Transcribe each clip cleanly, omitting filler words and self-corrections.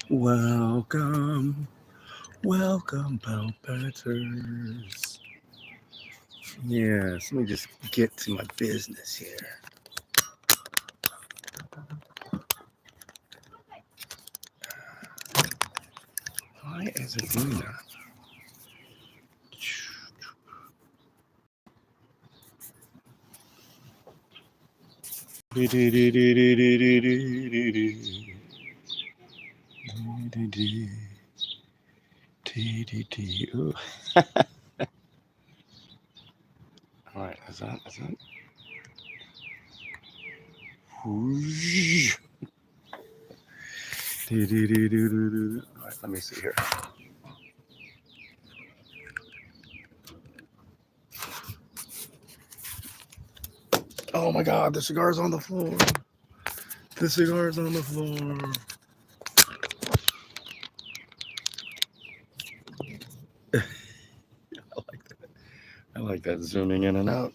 Welcome, welcome, Palpaters. Yes, let me just get to my business here. Why is it doing that? Ooh. All right, is that? Whoosh. All right, let me see here. Oh my God, the cigar's on the floor. The cigar's on the floor. I like that zooming in and out.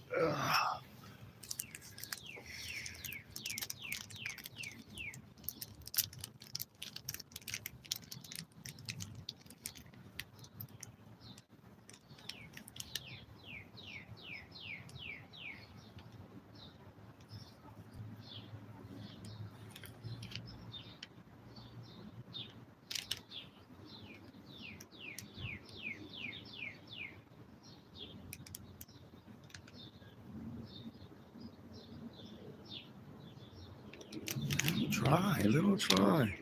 A little try.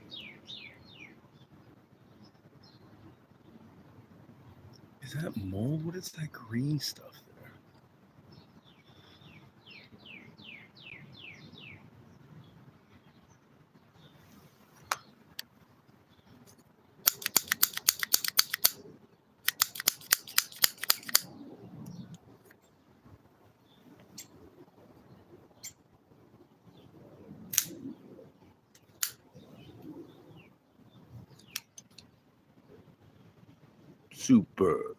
Is that mold? What is that green stuff there? Super.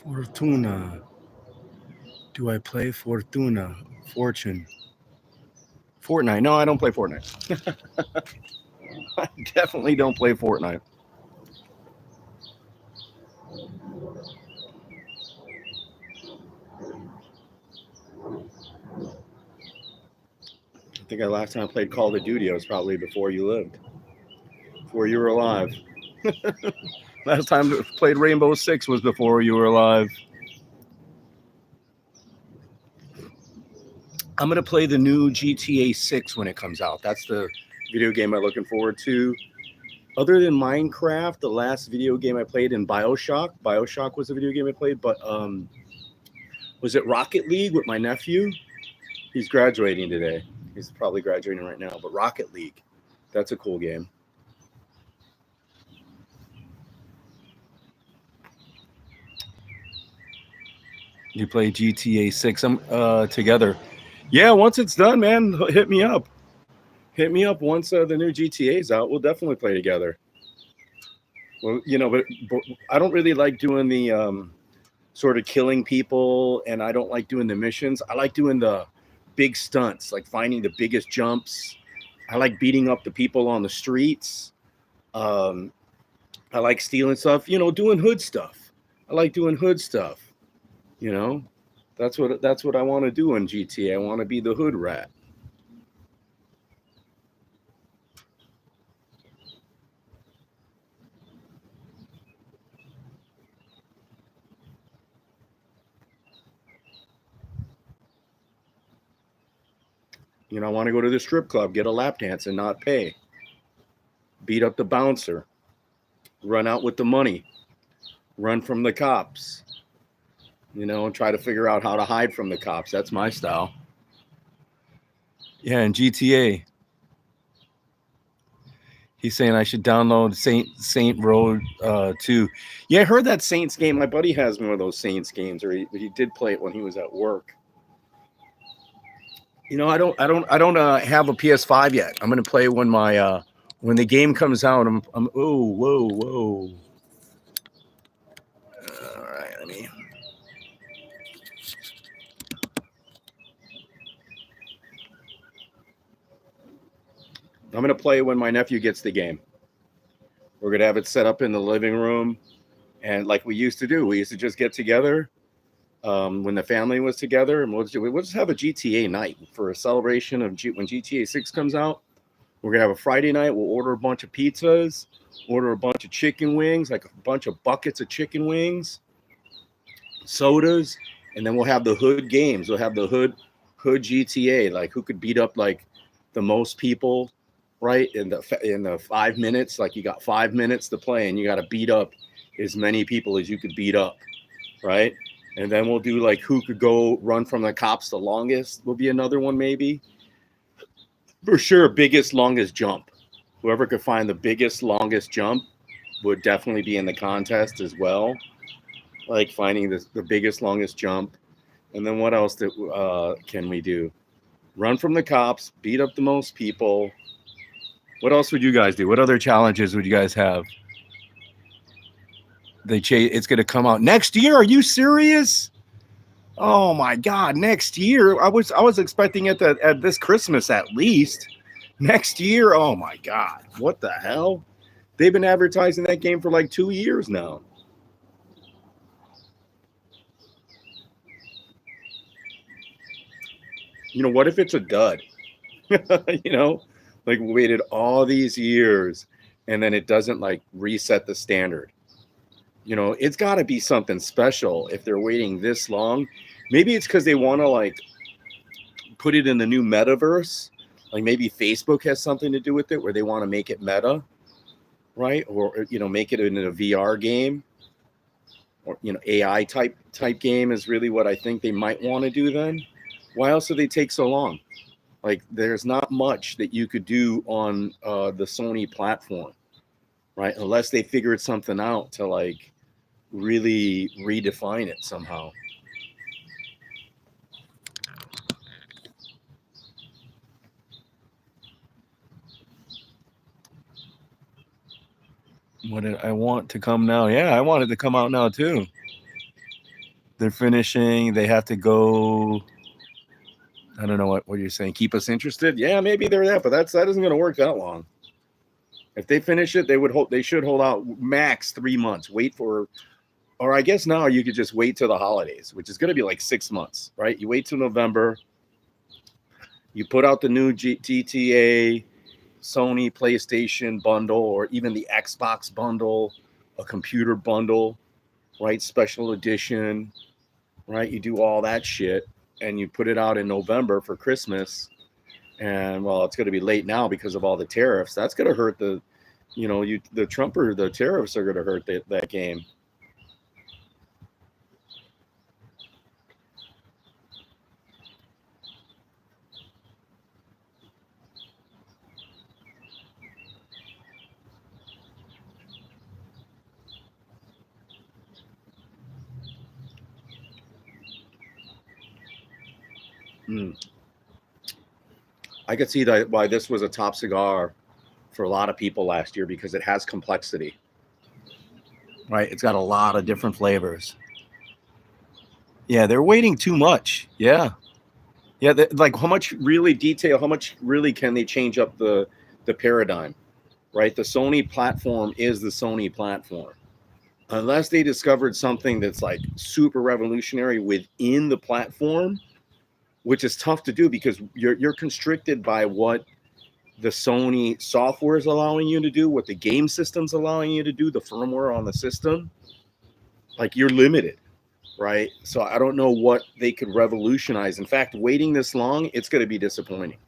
Fortuna. Do I play Fortuna? Fortune. Fortnite. No, I don't play Fortnite. I definitely don't play Fortnite. I think the last time I played Call of Duty, it was probably before you lived, before you were alive. Last time I played Rainbow Six was before you were alive. I'm going to play the new GTA 6 when it comes out. That's the video game I'm looking forward to. Other than Minecraft, the last video game I played in Bioshock was a video game I played, but was it Rocket League with my nephew? He's graduating today. He's probably graduating right now, but Rocket League, that's a cool game. You play GTA 6 together. Yeah, once it's done, man, hit me up. Hit me up once the new GTA is out. We'll definitely play together. Well, but I don't really like doing the sort of killing people, and I don't like doing the missions. I like doing the big stunts, like finding the biggest jumps. I like beating up the people on the streets. I like stealing stuff, doing hood stuff. I like doing hood stuff. That's what I want to do in GTA. I want to be the hood rat. I want to go to the strip club, get a lap dance and not pay. Beat up the bouncer. Run out with the money. Run from the cops. And try to figure out how to hide from the cops. That's my style. Yeah, in GTA. He's saying I should download Saint Road 2. Yeah, I heard that Saints game. My buddy has one of those Saints games, or he did play it when he was at work. I don't have a PS5 yet. I'm gonna play when when the game comes out. I'm whoa. All right, I'm gonna play when my nephew gets the game. We're gonna have it set up in the living room, and like we used to do, we used to just get together when the family was together, and we'll just have a GTA night for a celebration of when GTA 6 comes out. We're gonna have a Friday night. We'll order a bunch of pizzas, order a bunch of chicken wings, like a bunch of buckets of chicken wings, sodas, and then we'll have the hood games. We'll have the hood GTA, like who could beat up like the most people, right? In the 5 minutes, like you got 5 minutes to play, and you got to beat up as many people as you could beat up, right? And then we'll do like who could go run from the cops the longest will be another one, maybe. For sure, biggest, longest jump. Whoever could find the biggest, longest jump would definitely be in the contest as well. Like finding the biggest, longest jump. And then what else can we do? Run from the cops, beat up the most people. What else would you guys do? What other challenges would you guys have? It's going to come out next year. Are you serious? Oh my God! Next year, I was expecting it at this Christmas at least. Next year, oh my God! What the hell? They've been advertising that game for like 2 years now. What if it's a dud? Like we waited all these years, and then it doesn't like reset the standard. It's got to be something special if they're waiting this long. Maybe it's because they want to like put it in the new metaverse. Like maybe Facebook has something to do with it, where they want to make it meta, right? Or make it in a VR game, or AI type game is really what I think they might want to do. Then why else do they take so long? Like there's not much that you could do on the Sony platform, right? Unless they figured something out to like really redefine it somehow. What did I want to come now? Yeah, I want it to come out now too. They're finishing. They have to go. I don't know what you're saying. Keep us interested? Yeah, maybe they're that, but that isn't going to work that long. If they finish it, they should hold out max 3 months. Or I guess now you could just wait till the holidays, which is going to be like 6 months, right? You wait till November. You put out the new GTA, Sony PlayStation bundle, or even the Xbox bundle, a computer bundle, right? Special edition, right? You do all that shit. and you put it out in November for Christmas, and well, it's going to be late now because of all the tariffs. That's going to hurt the, the Trumper, the tariffs are going to hurt that game. I could see that why this was a top cigar for a lot of people last year, because it has complexity. Right, it's got a lot of different flavors. Yeah, they're waiting too much. Yeah, like how much really detail? How much really can they change up the paradigm? Right, the Sony platform is the Sony platform. Unless they discovered something that's like super revolutionary within the platform, which is tough to do because you're constricted by what the Sony software is allowing you to do, what the game system's allowing you to do, the firmware on the system. Like, you're limited, right? So I don't know what they could revolutionize. In fact, waiting this long, it's going to be disappointing.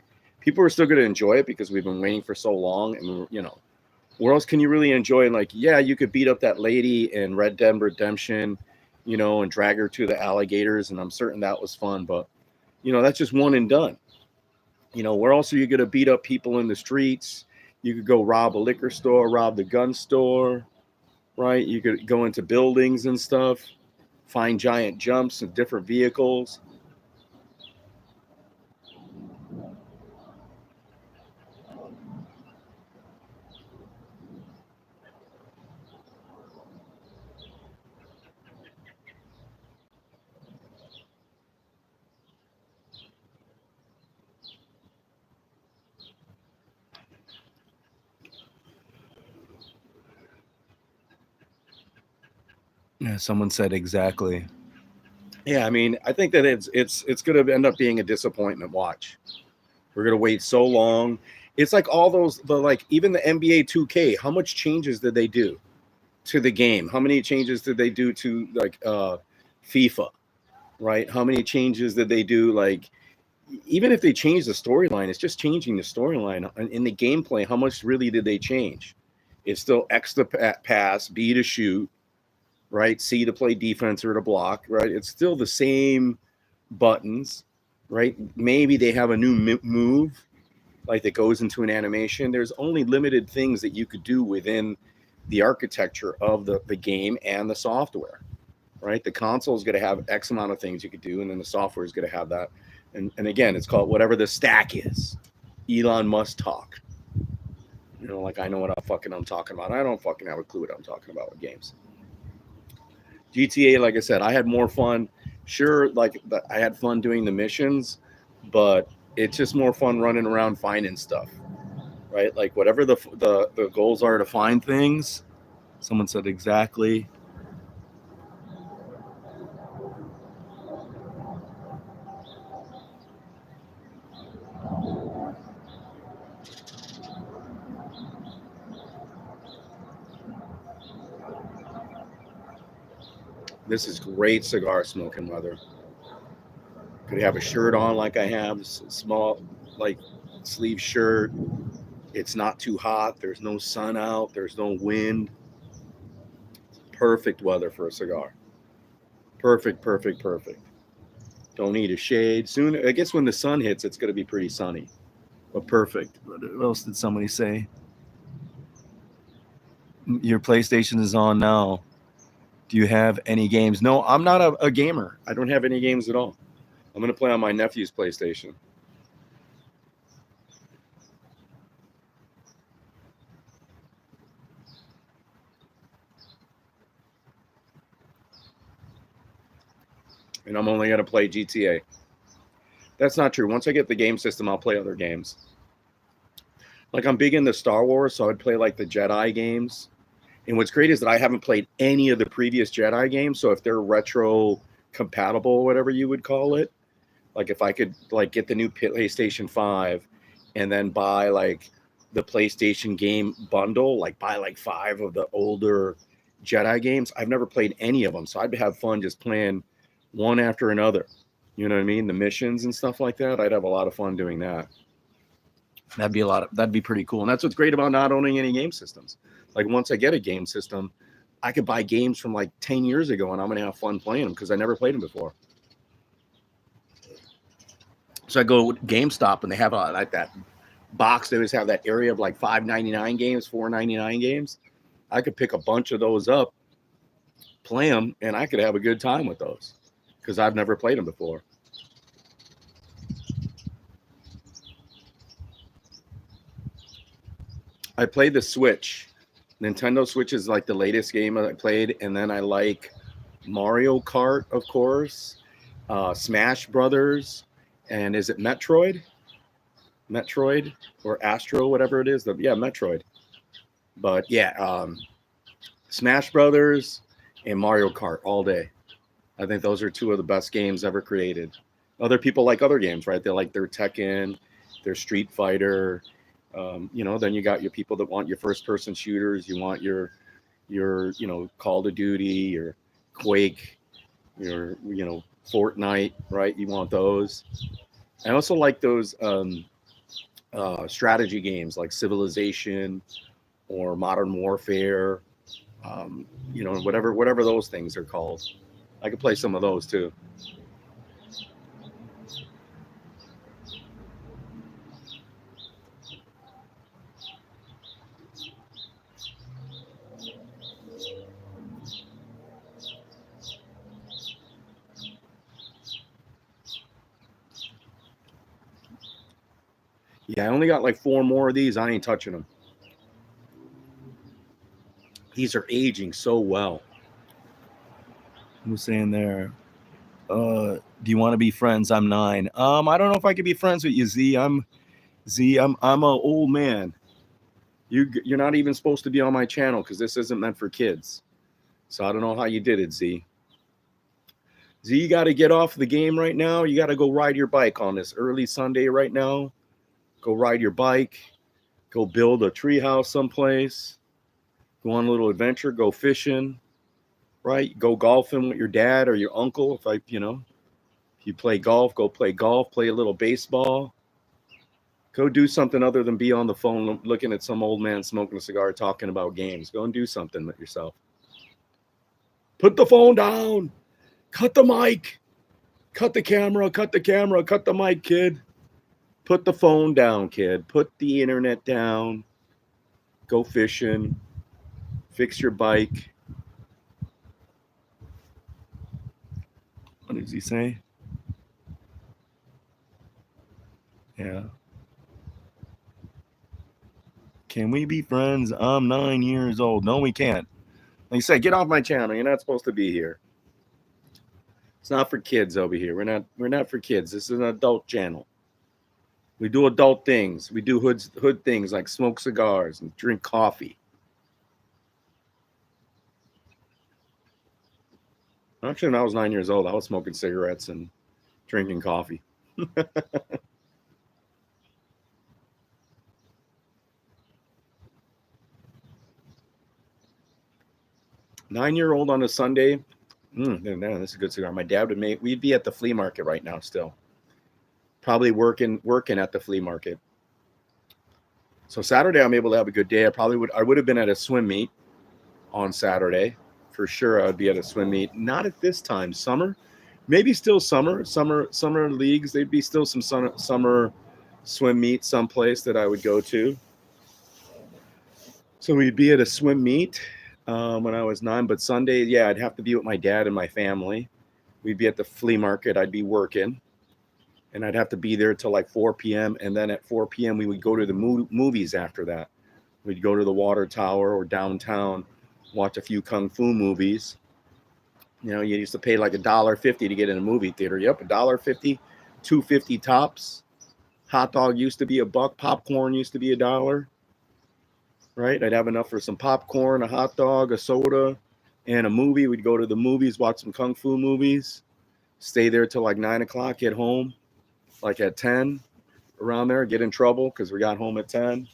People are still going to enjoy it because we've been waiting for so long, and where else can you really enjoy? Like, yeah, you could beat up that lady in Red Dead Redemption, and drag her to the alligators, and I'm certain that was fun, but that's just one and done. Where else are you going to beat up people in the streets? You could go rob a liquor store, rob the gun store, right? You could go into buildings and stuff, find giant jumps in different vehicles. Yeah, someone said exactly. Yeah, I mean, I think that it's going to end up being a disappointment watch. We're going to wait so long. It's like all those, even the NBA 2K, how much changes did they do to the game? How many changes did they do to FIFA, right? How many changes did they do? Like, even if they change the storyline, it's just changing the storyline. In the gameplay, how much really did they change? It's still X to pass, B to shoot, right? C to play defense or to block, right? It's still the same buttons, right? Maybe they have a new move, like that goes into an animation. There's only limited things that you could do within the architecture of the game and the software, right? The console is going to have X amount of things you could do, and then the software is going to have that. And again, it's called whatever the stack is. Elon Musk talk. Like, I know what I'm talking about. I don't fucking have a clue what I'm talking about with games. GTA, like I said, I had more fun. Sure, like I had fun doing the missions, but it's just more fun running around finding stuff, right? Like, whatever the goals are to find things. Someone said exactly. This is great cigar smoking weather. Could have a shirt on like I have, small, like, sleeve shirt. It's not too hot. There's no sun out. There's no wind. Perfect weather for a cigar. Perfect, perfect, perfect. Don't need a shade. Soon, I guess when the sun hits, it's going to be pretty sunny. But perfect. What else did somebody say? Your PlayStation is on now. Do you have any games? No, I'm not a gamer. I don't have any games at all. I'm going to play on my nephew's PlayStation. And I'm only going to play GTA. That's not true. Once I get the game system, I'll play other games. Like, I'm big into Star Wars, so I'd play like the Jedi games. And what's great is that I haven't played any of the previous Jedi games. So if they're retro compatible, whatever you would call it, like if I could like get the new PlayStation 5 and then buy like the PlayStation game bundle, like buy like 5 of the older Jedi games. I've never played any of them. So I'd have fun just playing one after another. You know what I mean? The missions and stuff like that. I'd have a lot of fun doing that. That'd be pretty cool. And that's what's great about not owning any game systems. Like once I get a game system, I could buy games from like 10 years ago and I'm going to have fun playing them because I never played them before. So I go GameStop and they have like that box. They always have that area of like $5.99 games, $4.99 games. I could pick a bunch of those up, play them, and I could have a good time with those because I've never played them before. I played the Switch. Nintendo Switch is like the latest game I played, and then I like Mario Kart, of course, Smash Brothers, and is it Metroid or Astro, whatever it is? Metroid. But yeah, Smash Brothers and Mario Kart all day. I think those are two of the best games ever created. Other people like other games, right? They like their Tekken, their Street Fighter. Then you got your people that want your first-person shooters. You want your Call of Duty, your Quake, your Fortnite, right? You want those. I also like those strategy games like Civilization or Modern Warfare. Whatever those things are called. I could play some of those too. Yeah, I only got like 4 more of these. I ain't touching them. These are aging so well. Who's saying there? Do you want to be friends? I'm 9. I don't know if I could be friends with you, Z. I'm an old man. You're not even supposed to be on my channel because this isn't meant for kids. So I don't know how you did it, Z. Z, you got to get off the game right now. You got to go ride your bike on this early Sunday right now. Go ride your bike. Go build a treehouse someplace. Go on a little adventure. Go fishing. Right? Go golfing with your dad or your uncle. If you play golf, go play golf. Play a little baseball. Go do something other than be on the phone looking at some old man smoking a cigar talking about games. Go and do something with yourself. Put the phone down. Cut the mic. Cut the camera. Cut the mic, kid. Put the phone down, kid. Put the internet down. Go fishing. Fix your bike. What does he say? Yeah. Can we be friends? I'm 9 years old. No, we can't. Like I said, get off my channel. You're not supposed to be here. It's not for kids over here. We're not for kids. This is an adult channel. We do adult things. We do hood things like smoke cigars and drink coffee. Actually, when I was 9 years old, I was smoking cigarettes and drinking coffee. 9-year-old on a Sunday. Man, this is a good cigar. My dad would make. We'd be at the flea market right now still. Probably working at the flea market. So Saturday, I'm able to have a good day. I would have been at a swim meet on Saturday. For sure, I would be at a swim meet. Not at this time. Summer, maybe still summer leagues. There'd be still some summer swim meet someplace that I would go to. So we'd be at a swim meet when I was 9. But Sunday, yeah, I'd have to be with my dad and my family. We'd be at the flea market. I'd be working. And I'd have to be there till like 4 p.m. And then at 4 p.m., we would go to the movies after that. We'd go to the Water Tower or downtown, watch a few Kung Fu movies. You used to pay like $1.50 to get in a movie theater. Yep, $1.50, $2.50 tops. Hot dog used to be $1. Popcorn used to be $1. Right? I'd have enough for some popcorn, a hot dog, a soda, and a movie. We'd go to the movies, watch some Kung Fu movies, stay there till like 9 o'clock, get home like at 10, around there, get in trouble because we got home at 10.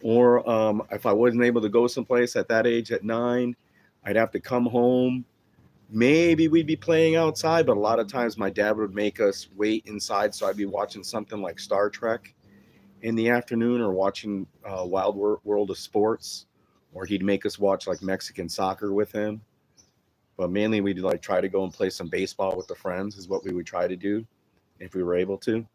Or if I wasn't able to go someplace at that age at 9, I'd have to come home, maybe we'd be playing outside, but a lot of times my dad would make us wait inside, so I'd be watching something like Star Trek in the afternoon, or watching World of Sports, or he'd make us watch like Mexican soccer with him. But mainly we'd like try to go and play some baseball with the friends is what we would try to do if we were able to.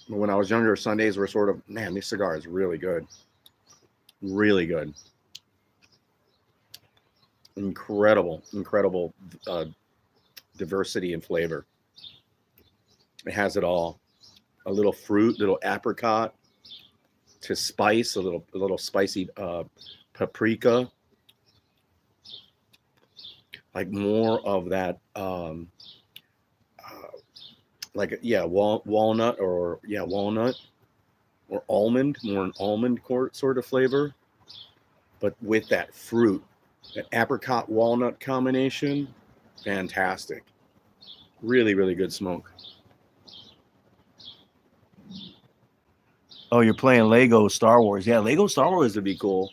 But when I was younger, Sundays were sort of, man, this cigar is really good. Really good. Incredible diversity and flavor. It has it all. A little fruit, little apricot to spice, a little spicy paprika, like more of that like yeah, walnut, or yeah, walnut or almond, more an almond sort of flavor, but with that fruit, that apricot walnut combination, fantastic. Really good smoke. Oh, you're playing Lego Star Wars. Yeah, Lego Star Wars would be cool.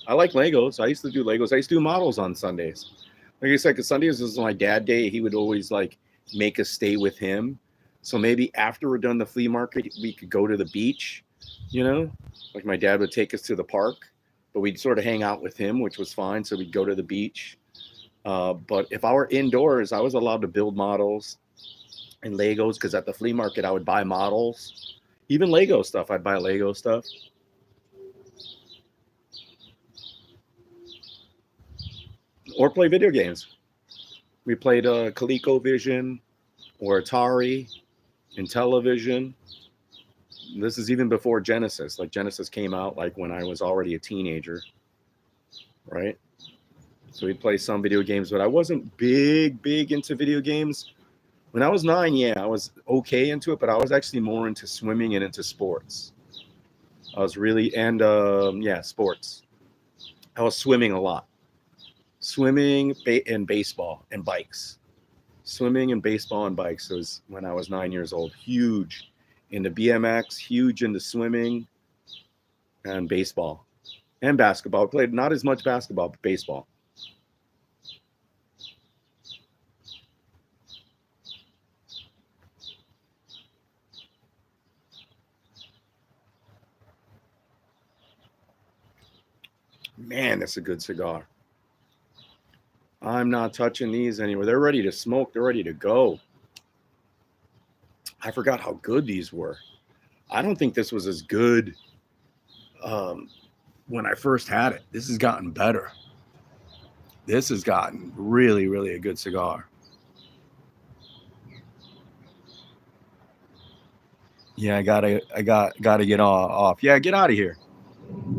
I like Legos. I used to do Legos. I used to do models on Sundays. Like I said, because Sundays was my dad day. He would always like make us stay with him. So maybe after we're done the flea market, we could go to the beach, you know? Like my dad would take us to the park, but we'd sort of hang out with him, which was fine. So we'd go to the beach. But if I were indoors, I was allowed to build models and Legos, because at the flea market, I would buy models. Even Lego stuff, I'd buy Lego stuff. Or play video games. We played ColecoVision or Atari and television. This is even before Genesis. Like Genesis came out like when I was already a teenager, right? So we'd play some video games, but I wasn't big into video games. When I was 9, yeah, I was okay into it, but I was actually more into swimming and into sports. I was really, and yeah, sports. I was swimming a lot. Swimming and baseball and bikes. Swimming and baseball and bikes was when I was 9 years old. Huge into BMX, huge into swimming and baseball and basketball. I played not as much basketball, but baseball. Man, that's a good cigar. I'm not touching these anywhere. They're ready to smoke. They're ready to go. I forgot how good these were. I don't think this was as good um, when I first had it. This has gotten better. This has gotten really a good cigar. Yeah, gotta get off. Yeah, get out of here.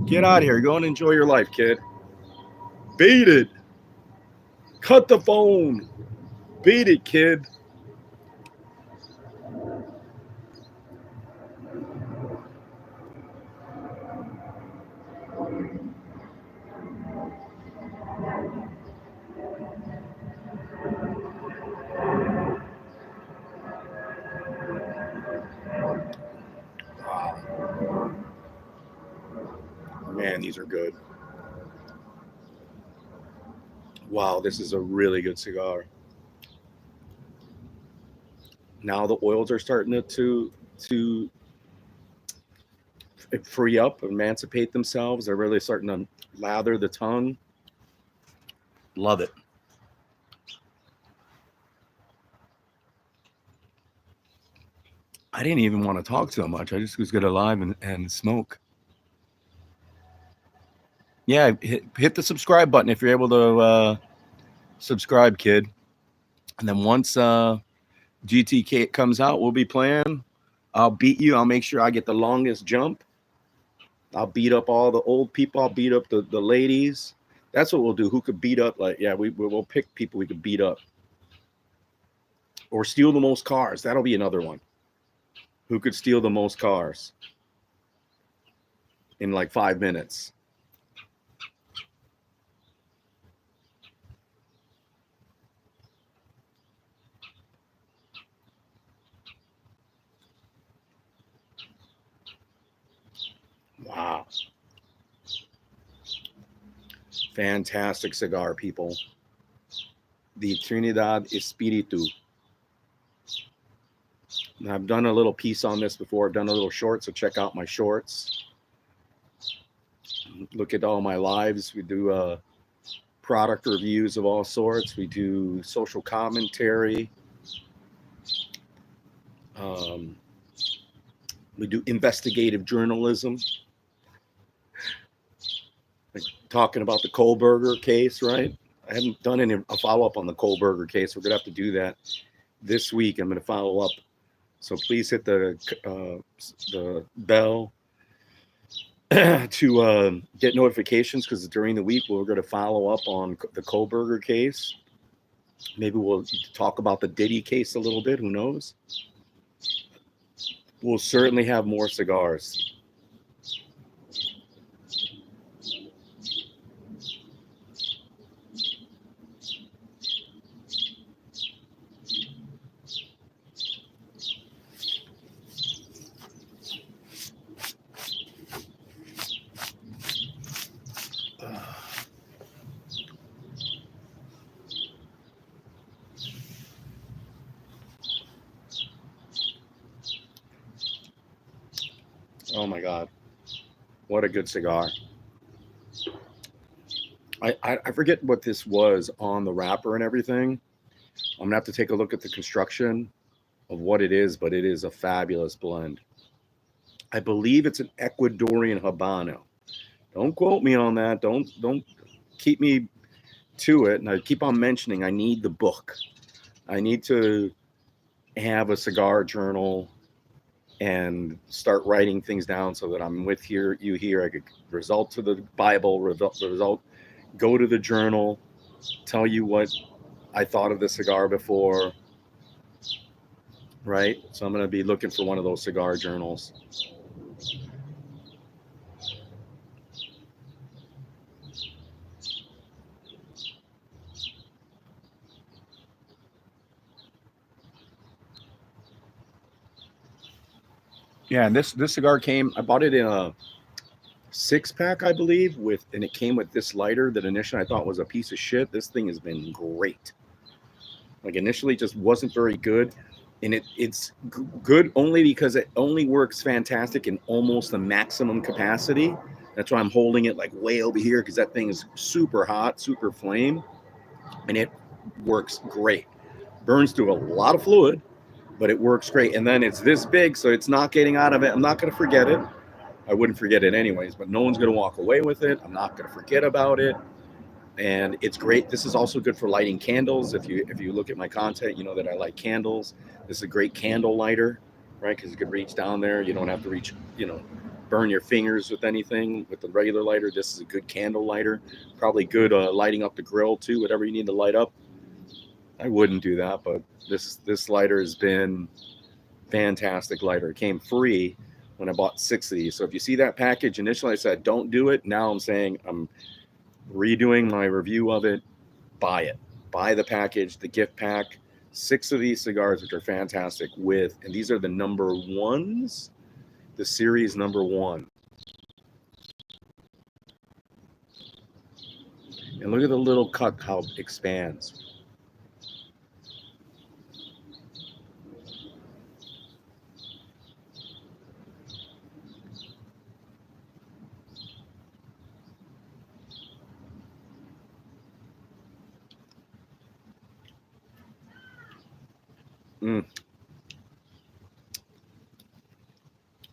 Get out of here. Go and enjoy your life, kid. Beat it. Cut the phone. Beat it, kid. Wow. Man, these are good. Wow, this is a really good cigar. Now the oils are starting to free up, emancipate themselves. They're really starting to lather the tongue. Love it. I didn't even want to talk so much. I just was going to live and smoke. Yeah, hit the subscribe button if you're able to subscribe, kid. And then once GTK comes out, we'll be playing. I'll beat you. I'll make sure I get the longest jump. I'll beat up all the old people. I'll beat up the ladies. That's what we'll do. Who could beat up? Like, yeah, we'll pick people we could beat up. Or steal the most cars. That'll be another one. Who could steal the most cars in like 5 minutes? Fantastic cigar, people. The Trinidad Espiritu. And I've done a little piece on this before. I've done a little short, so check out my shorts. Look at all my lives. We do product reviews of all sorts. We do social commentary. We do investigative journalism. Like talking about the Kohlberger case, right? I haven't done a follow-up on the Kohlberger case. We're going to have to do that this week. I'm going to follow up. So please hit the bell to get notifications, because during the week we're going to follow up on the Kohlberger case. Maybe we'll talk about the Diddy case a little bit. Who knows? We'll certainly have more cigars. Oh my God. What a good cigar. I forget what this was on the wrapper and everything. I'm going to have to take a look at the construction of what it is, but it is a fabulous blend. I believe it's an Ecuadorian Habano. Don't quote me on that. Don't keep me to it. And I keep on mentioning I need the book. I need to have a cigar journal and start writing things down so that I'm with you here. I could result to the Bible, result, go to the journal, tell you what I thought of the cigar before, right? So I'm going to be looking for one of those cigar journals. Yeah, and this cigar came, I bought it in a 6-pack, I believe, and it came with this lighter that initially I thought was a piece of shit. This thing has been great. Like initially just wasn't very good, and it's good only because it only works fantastic in almost the maximum capacity. That's why I'm holding it like way over here, because that thing is super hot, super flame, and it works great. Burns through a lot of fluid, but it works great. And then it's this big, so it's not getting out of it. I'm not going to forget it. I wouldn't forget it anyways, but no one's going to walk away with it. I'm not going to forget about it. And it's great. This is also good for lighting candles. If you look at my content, you know that I like candles. This is a great candle lighter, right? Because you can reach down there. You don't have to reach, burn your fingers with anything. With the regular lighter, this is a good candle lighter. Probably good lighting up the grill too, whatever you need to light up. I wouldn't do that, but this lighter has been fantastic lighter. It came free when I bought 6 of these. So if you see that package, initially I said don't do it. Now I'm saying I'm redoing my review of it. Buy it. Buy the package, the gift pack. 6 of these cigars, which are fantastic, and these are the number ones, the series number 1. And look at the little cut, how it expands.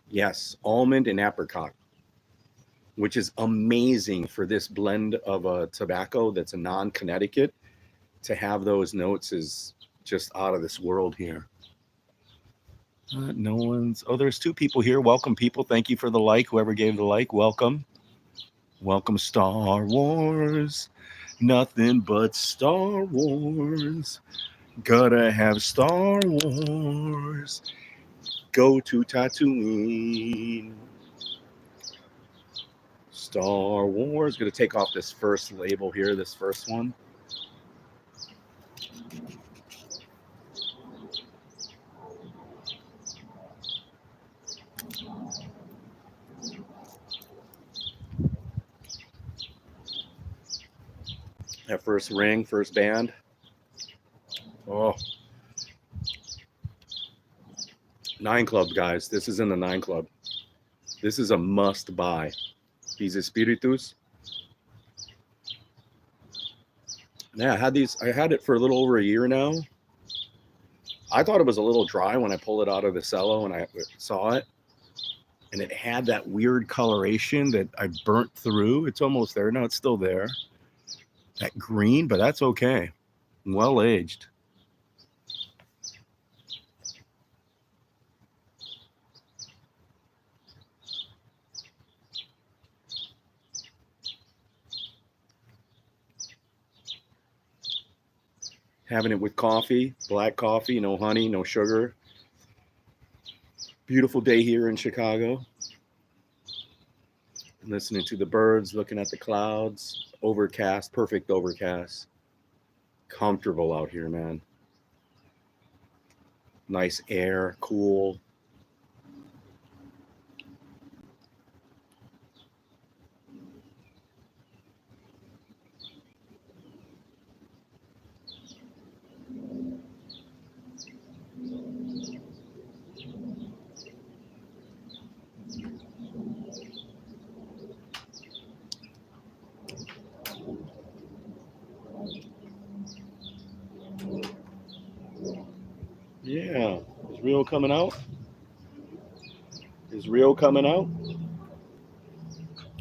Yes, almond and apricot, which is amazing for this blend of a tobacco that's a non-Connecticut. To have those notes is just out of this world here. No one's. Oh, there's 2 people here. Welcome, people. Thank you for the like. Whoever gave the like, welcome. Welcome, Star Wars. Nothing but Star Wars. Gotta have Star Wars. Go to Tatooine. Star Wars. Gonna take off this first label here, this first one. That first ring, first band. Oh, 9 Club, guys. This is in the 9 Club. This is a must buy. These Espiritus. Yeah, I had it for a little over a year now. I thought it was a little dry when I pulled it out of the cello and I saw it. And it had that weird coloration that I burnt through. It's almost there. No, it's still there. That green, but that's okay. Well aged. Having it with coffee, black coffee, no honey, no sugar. Beautiful day here in Chicago. Listening to the birds, looking at the clouds. Overcast, perfect overcast. Comfortable out here, man. Nice air, cool. Yeah. Is Rio coming out? Is Rio coming out?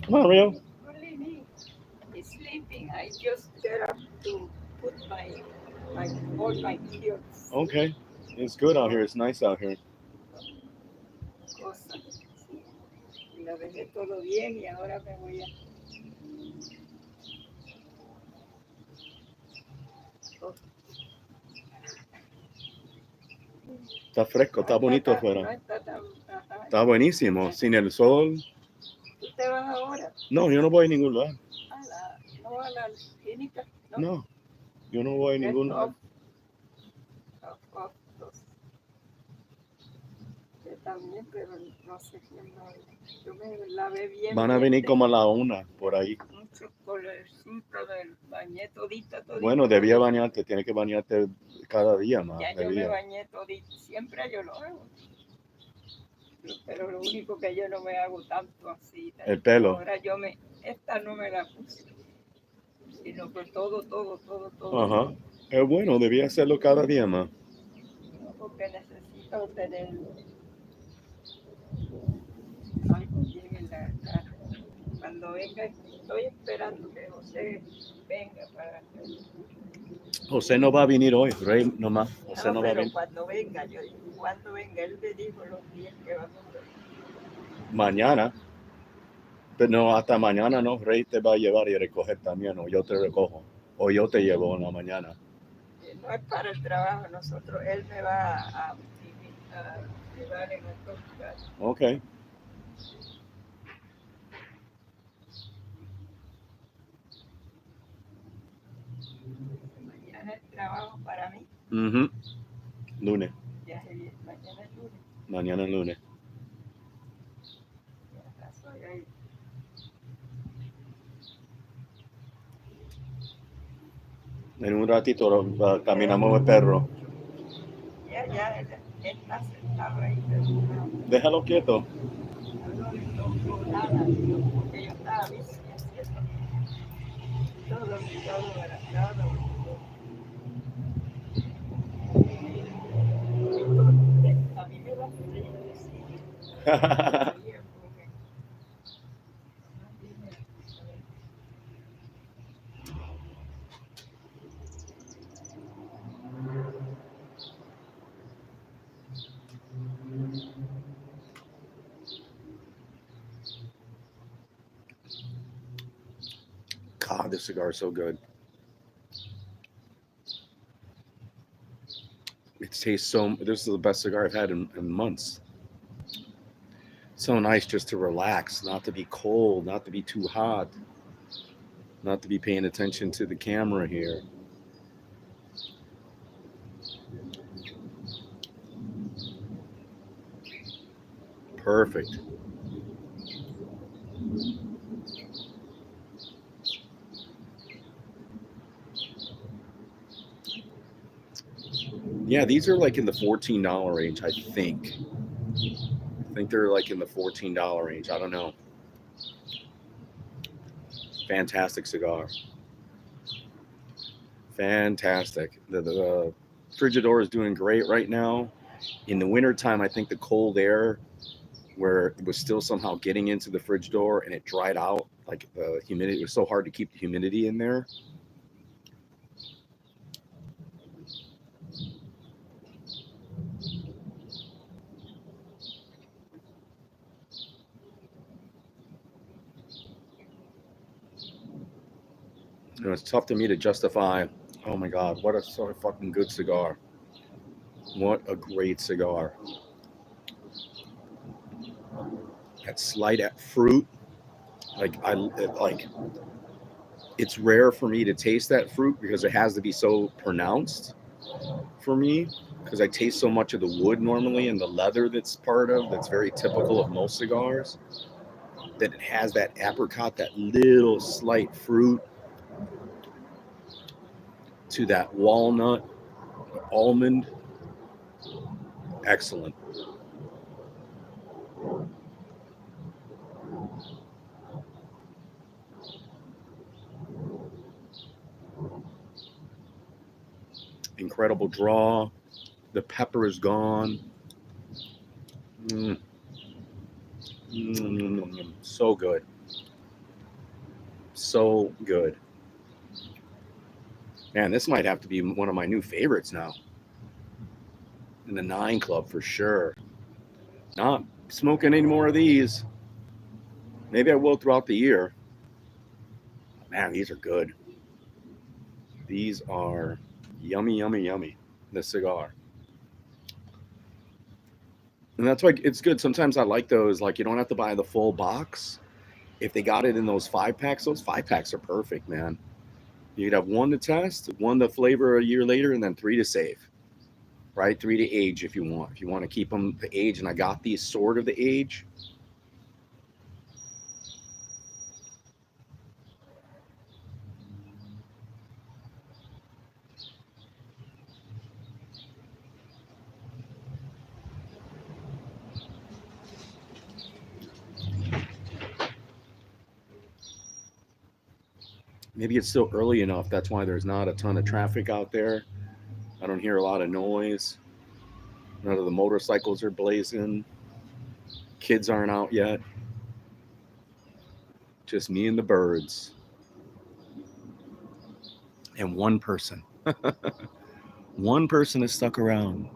Come on, Rio. Only me. He's sleeping. I just get up to put all my clothes. Okay. It's good out here. It's nice out here. Cosas. Sí. Y lo dejé todo bien y ahora me voy a... Oh, Está fresco, está bonito no afuera. está tan... Ajá. Está buenísimo. Sin el sol. ¿Tú te vas ahora? No, yo no voy a ningún lugar. No a la clínica. No, yo no voy a ningún lugar. Yo también, pero no sé quién va. Yo me lavé bien. Van a venir como a la 1 por ahí. Mucho colorcito del bañé todita. Bueno, debía bañarte, tienes que bañarte cada día más. Ya yo me bañé todita, siempre yo lo hago. Pero lo único que yo no me hago tanto así. El pelo. Ahora esta no me la puse, sino que todo. Ajá. Es bueno, debía hacerlo cada día más. No, porque necesito tener algo bien en la cara. Cuando venga, estoy esperando que José venga para hacerlo. José no va a venir hoy, Rey, nomás. José no va a venir. Cuando venga, él me dijo los días que vamos a venir. Mañana. Pero no, hasta mañana no, Rey te va a llevar y recoger también, o yo te recojo, o yo te llevo en la mañana. No es para el trabajo, él me va a llevar en otro lugar. Ok. Mañana es trabajo para mí. Lunes. Mañana es lunes. Mañana es lunes. En un ratito caminamos el perro. Ya, él está sentado ahí. Déjalo quieto. No le tocó nada, porque yo estaba haciendo todo abrazado. A mí me da frío decir. God, this cigar is so good. It tastes so. This is the best cigar I've had in months. So nice just to relax, not to be cold, not to be too hot, not to be paying attention to the camera here. Perfect. Yeah, these are like in the $14 range, I think. I think they're like in the $14 range. I don't know. Fantastic cigar. Fantastic. The Frigidor is doing great right now. In the wintertime, I think the cold air where it was still somehow getting into the fridge door and it dried out, like the humidity, it was so hard to keep the humidity in there. You know, it's tough to me to justify. Oh my God, what a sort of fucking good cigar! What a great cigar! That slight fruit, like I like. It's rare for me to taste that fruit because it has to be so pronounced for me. Because I taste so much of the wood normally and the leather that's very typical of most cigars. That it has that apricot, that little slight fruit to that walnut, almond. Excellent. Incredible draw. The pepper is gone. Mm. So good. So good. Man, this might have to be one of my new favorites now. In the 9 Club for sure. Not smoking any more of these. Maybe I will throughout the year. Man, these are good. These are yummy, yummy, yummy. The cigar. And that's why it's good. Sometimes I like those. Like, you don't have to buy the full box. If they got it in those 5 packs are perfect, man. You could have one to test, one to flavor a year later, and then 3 to save. Right? 3 to age if you want. If you want to keep them the age, and I got these sort of the age. Maybe it's still early enough. That's why there's not a ton of traffic out there. I don't hear a lot of noise. None of the motorcycles are blazing. Kids aren't out yet. Just me and the birds. And one person. One person is stuck around.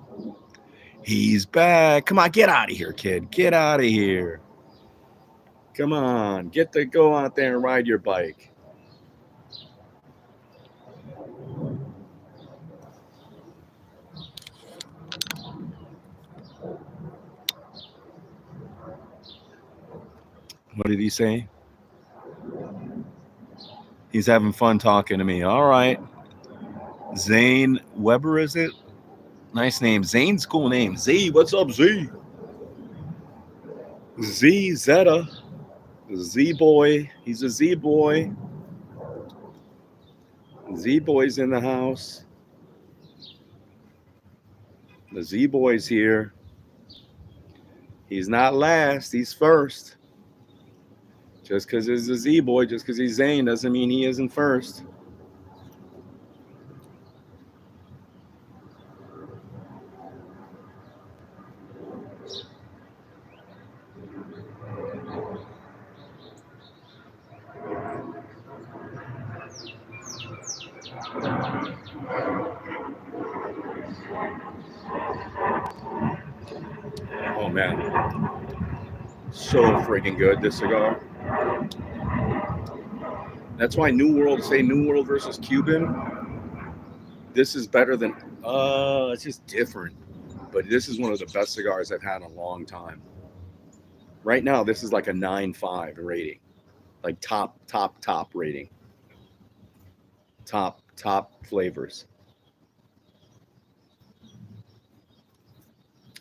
He's back. Come on, get out of here, kid. Get out of here. Come on. Get to go out there and ride your bike. What did he say? He's having fun talking to me. All right. Zane Weber, is it? Nice name. Zane's cool name. Z, what's up, Z? Z Zeta. Z boy. He's a Z boy. Z boy's in the house. The Z boy's here. He's not last. He's first. Just because he's a Z boy, just because he's Zane, doesn't mean he isn't first. Oh man, so freaking good, this cigar. That's why New World, say New World versus Cuban, this is better than, it's just different. But this is one of the best cigars I've had in a long time. Right now, this is like a 9.5 rating. Like top rating. Top flavors.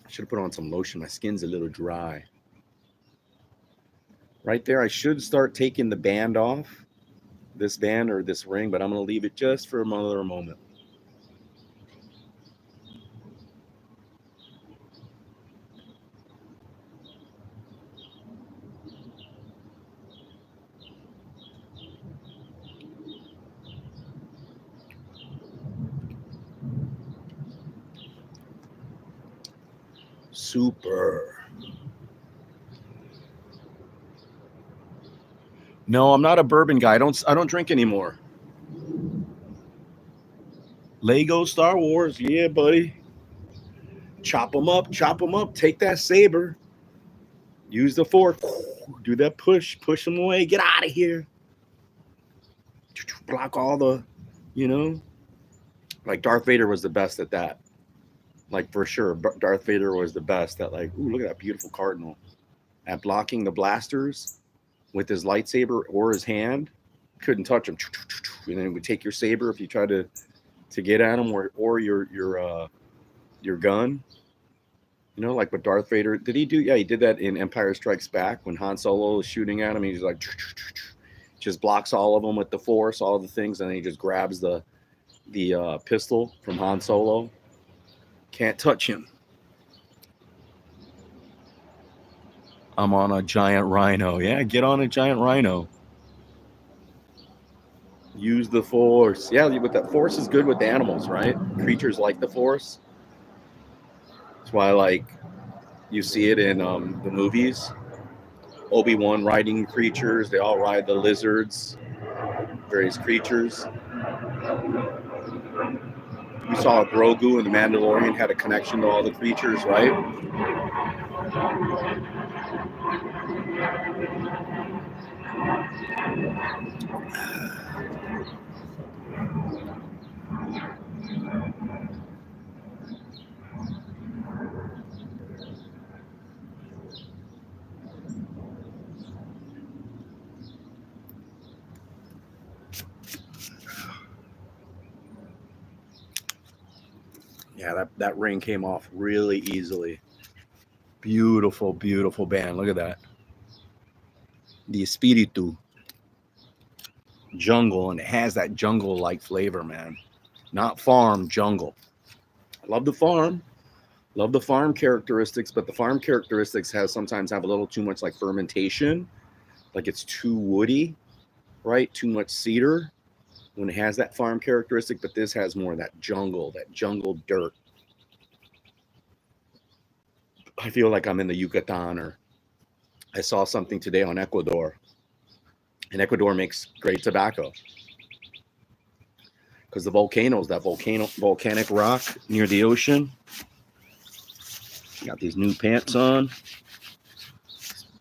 I should have put on some lotion. My skin's a little dry. Right there, I should start taking the band off. This band or this ring, but I'm going to leave it just for another moment. Super. No, I'm not a bourbon guy. I don't drink anymore. Lego Star Wars, yeah, buddy. Chop them up, chop them up. Take that saber. Use the fork. Do that push them away. Get out of here. Block all the, you know, like Darth Vader was the best at that. Like for sure, Darth Vader was the best at like, ooh, look at that beautiful cardinal at blocking the blasters with his lightsaber or his hand. Couldn't touch him. And then it would take your saber if you tried to get at him, or your gun. You know, like what Darth Vader did he do? Yeah, he did that in Empire Strikes Back when Han Solo was shooting at him. He's like just blocks all of them with the Force, all the things, and then he just grabs the pistol from Han Solo. Can't touch him. I'm on a giant rhino. Yeah, get on a giant rhino. Use the Force. Yeah, but that Force is good with animals, right? Creatures like the Force. That's why, like, you see it in the movies. Obi-Wan riding creatures. They all ride the lizards, various creatures. We saw Grogu and the Mandalorian had a connection to all the creatures, right? Yeah, that ring came off really easily. Beautiful, beautiful band. Look at that. The Espiritu jungle, and it has that jungle-like flavor, man. Not farm, jungle. I love the farm. Love the farm characteristics, but the farm characteristics sometimes have a little too much like fermentation. Like it's too woody, right? Too much cedar when it has that farm characteristic, but this has more of that jungle dirt. I feel like I'm in the Yucatan, or I saw something today on Ecuador. And Ecuador makes great tobacco because the volcanoes, that volcanic rock near the ocean. Got these new pants on.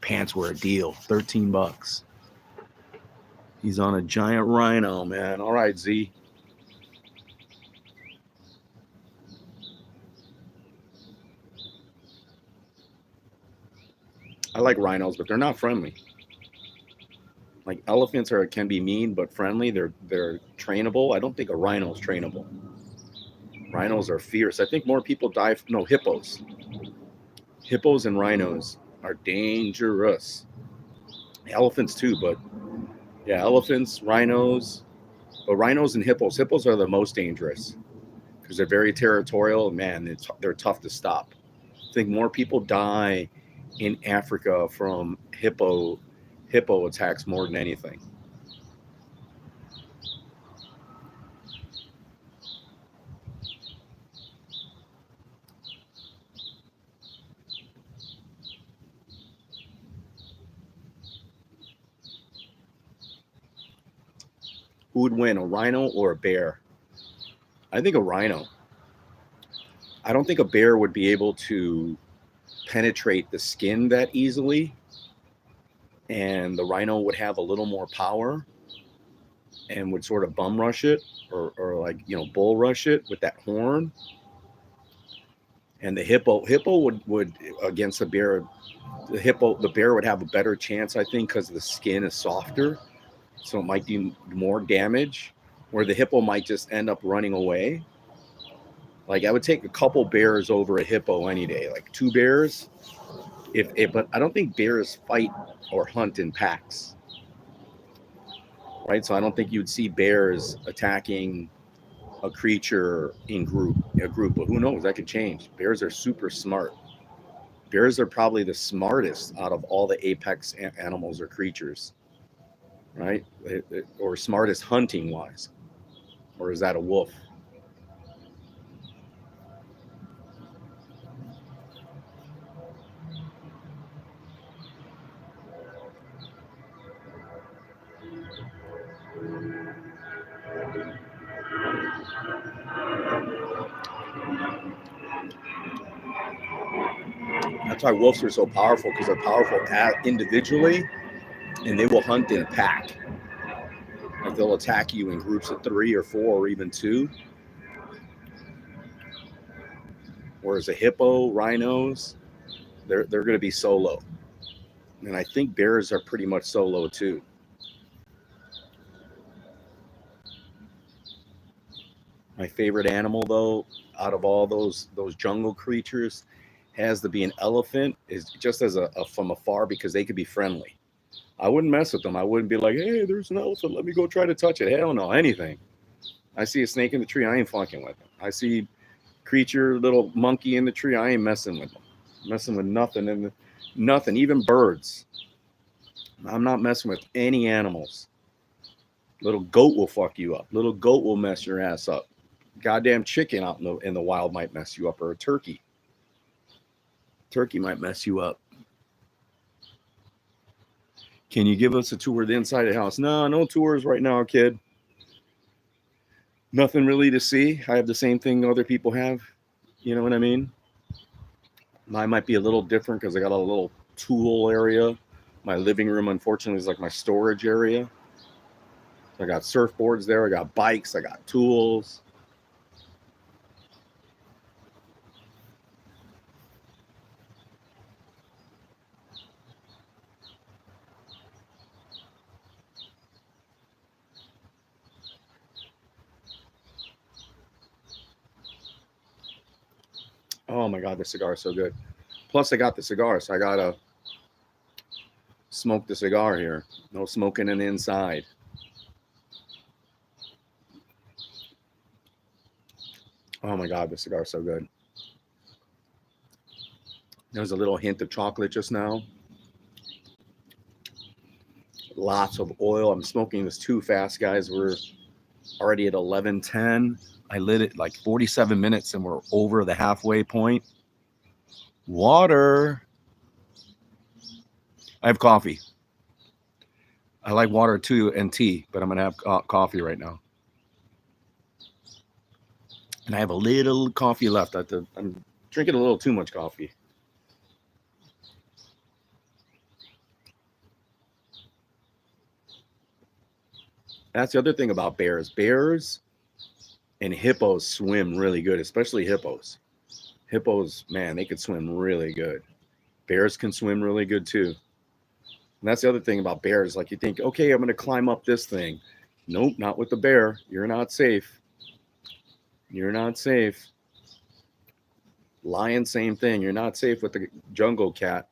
Pants were a deal, $13. He's on a giant rhino, man. All right, Z. I like rhinos, but they're not friendly. Like elephants can be mean but friendly. They're trainable. I don't think a rhino is trainable. Rhinos are fierce. I think more people die. No, hippos. Hippos and rhinos are dangerous. Elephants too, but yeah, elephants, rhinos, but rhinos and hippos. Hippos are the most dangerous because they're very territorial. Man, they're tough to stop. I think more people die in Africa from hippo attacks more than anything. Who would win, a rhino or a bear? I think a rhino. I don't think a bear would be able to penetrate the skin that easily, and the rhino would have a little more power and would sort of bum rush it, or like, bull rush it with that horn. And the hippo would against the bear, the bear would have a better chance, I think, because the skin is softer, so it might do more damage, where the hippo might just end up running away. Like I would take a couple bears over a hippo any day, like two bears. But I don't think bears fight or hunt in packs, right? So I don't think you'd see bears attacking a creature in a group. But who knows? That could change. Bears are super smart. Bears are probably the smartest out of all the apex animals or creatures, right? Or smartest hunting wise. Or is that a wolf? That's why wolves are so powerful, because they're powerful individually, and they will hunt in a pack. Like they'll attack you in groups of 3 or 4 or even 2. Whereas a hippo, rhinos, they're going to be solo. And I think bears are pretty much solo too. My favorite animal, though, out of all those jungle creatures, has to be an elephant. Is just as a from afar, because they could be friendly. I wouldn't mess with them. I wouldn't be like, hey, there's an elephant. Let me go try to touch it. Hell no, anything. I see a snake in the tree, I ain't fucking with them. I see creature, little monkey in the tree, I ain't messing with them. Messing with nothing. And nothing, even birds. I'm not messing with any animals. Little goat will fuck you up. Little goat will mess your ass up. Goddamn chicken out in the wild might mess you up, or a turkey. Turkey might mess you up. Can you give us a tour of the inside of the house? No tours right now, kid. Nothing really to see. I have the same thing other people have. You know what I mean? Mine might be a little different because I got a little tool area. My living room, unfortunately, is like my storage area. So I got surfboards there. I got bikes. I got tools. Oh my God, the cigar is so good. Plus, I got the cigar, so I gotta smoke the cigar here. No smoking in the inside. Oh my God, the cigar is so good. There's a little hint of chocolate just now. Lots of oil. I'm smoking this too fast, guys. We're already at 11:10. I lit it like 47 minutes and we're over the halfway point. Water. I have coffee. I like water too and tea, but I'm going to have coffee right now. And I have a little coffee left. I'm drinking a little too much coffee. That's the other thing about bears. Bears and hippos swim really good, especially hippos. Hippos, man, they could swim really good. Bears can swim really good too. And that's the other thing about bears. Like you think, okay, I'm going to climb up this thing. Nope, not with the bear. You're not safe. You're not safe. Lion, same thing. You're not safe with the jungle cat.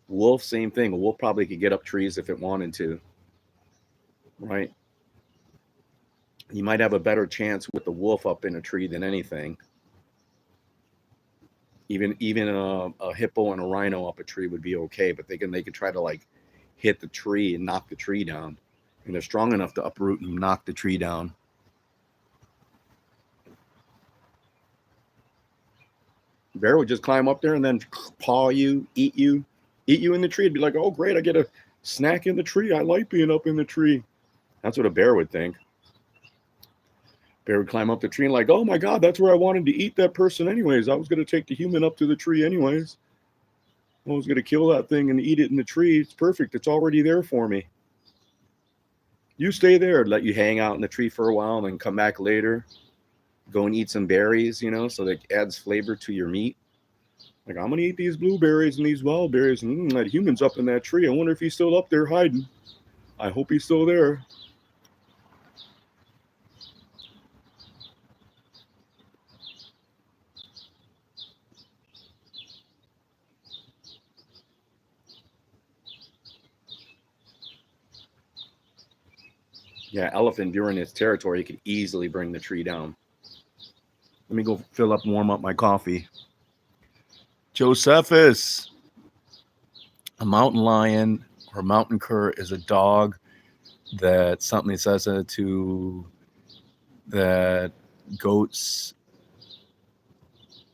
Wolf, same thing. A wolf probably could get up trees if it wanted to. Right? You might have a better chance with the wolf up in a tree than anything. Even a hippo and a rhino up a tree would be okay, but they can try to like hit the tree and knock the tree down. And they're strong enough to uproot and knock the tree down. Bear would just climb up there and then paw you, eat you in the tree. It'd be like, oh great, I get a snack in the tree. I like being up in the tree. That's what a bear would think. Bear would climb up the tree and like, oh my God, that's where I wanted to eat that person anyways. I was going to take the human up to the tree anyways. I was going to kill that thing and eat it in the tree. It's perfect. It's already there for me. You stay there, let you hang out in the tree for a while and then come back later. Go and eat some berries, so that adds flavor to your meat. Like, I'm going to eat these blueberries and these wild berries. And that human's up in that tree. I wonder if he's still up there hiding. I hope he's still there. Yeah, elephant during its territory, it could easily bring the tree down. Let me go warm up my coffee. Josephus, a mountain lion or mountain cur is a dog that something says to that goats.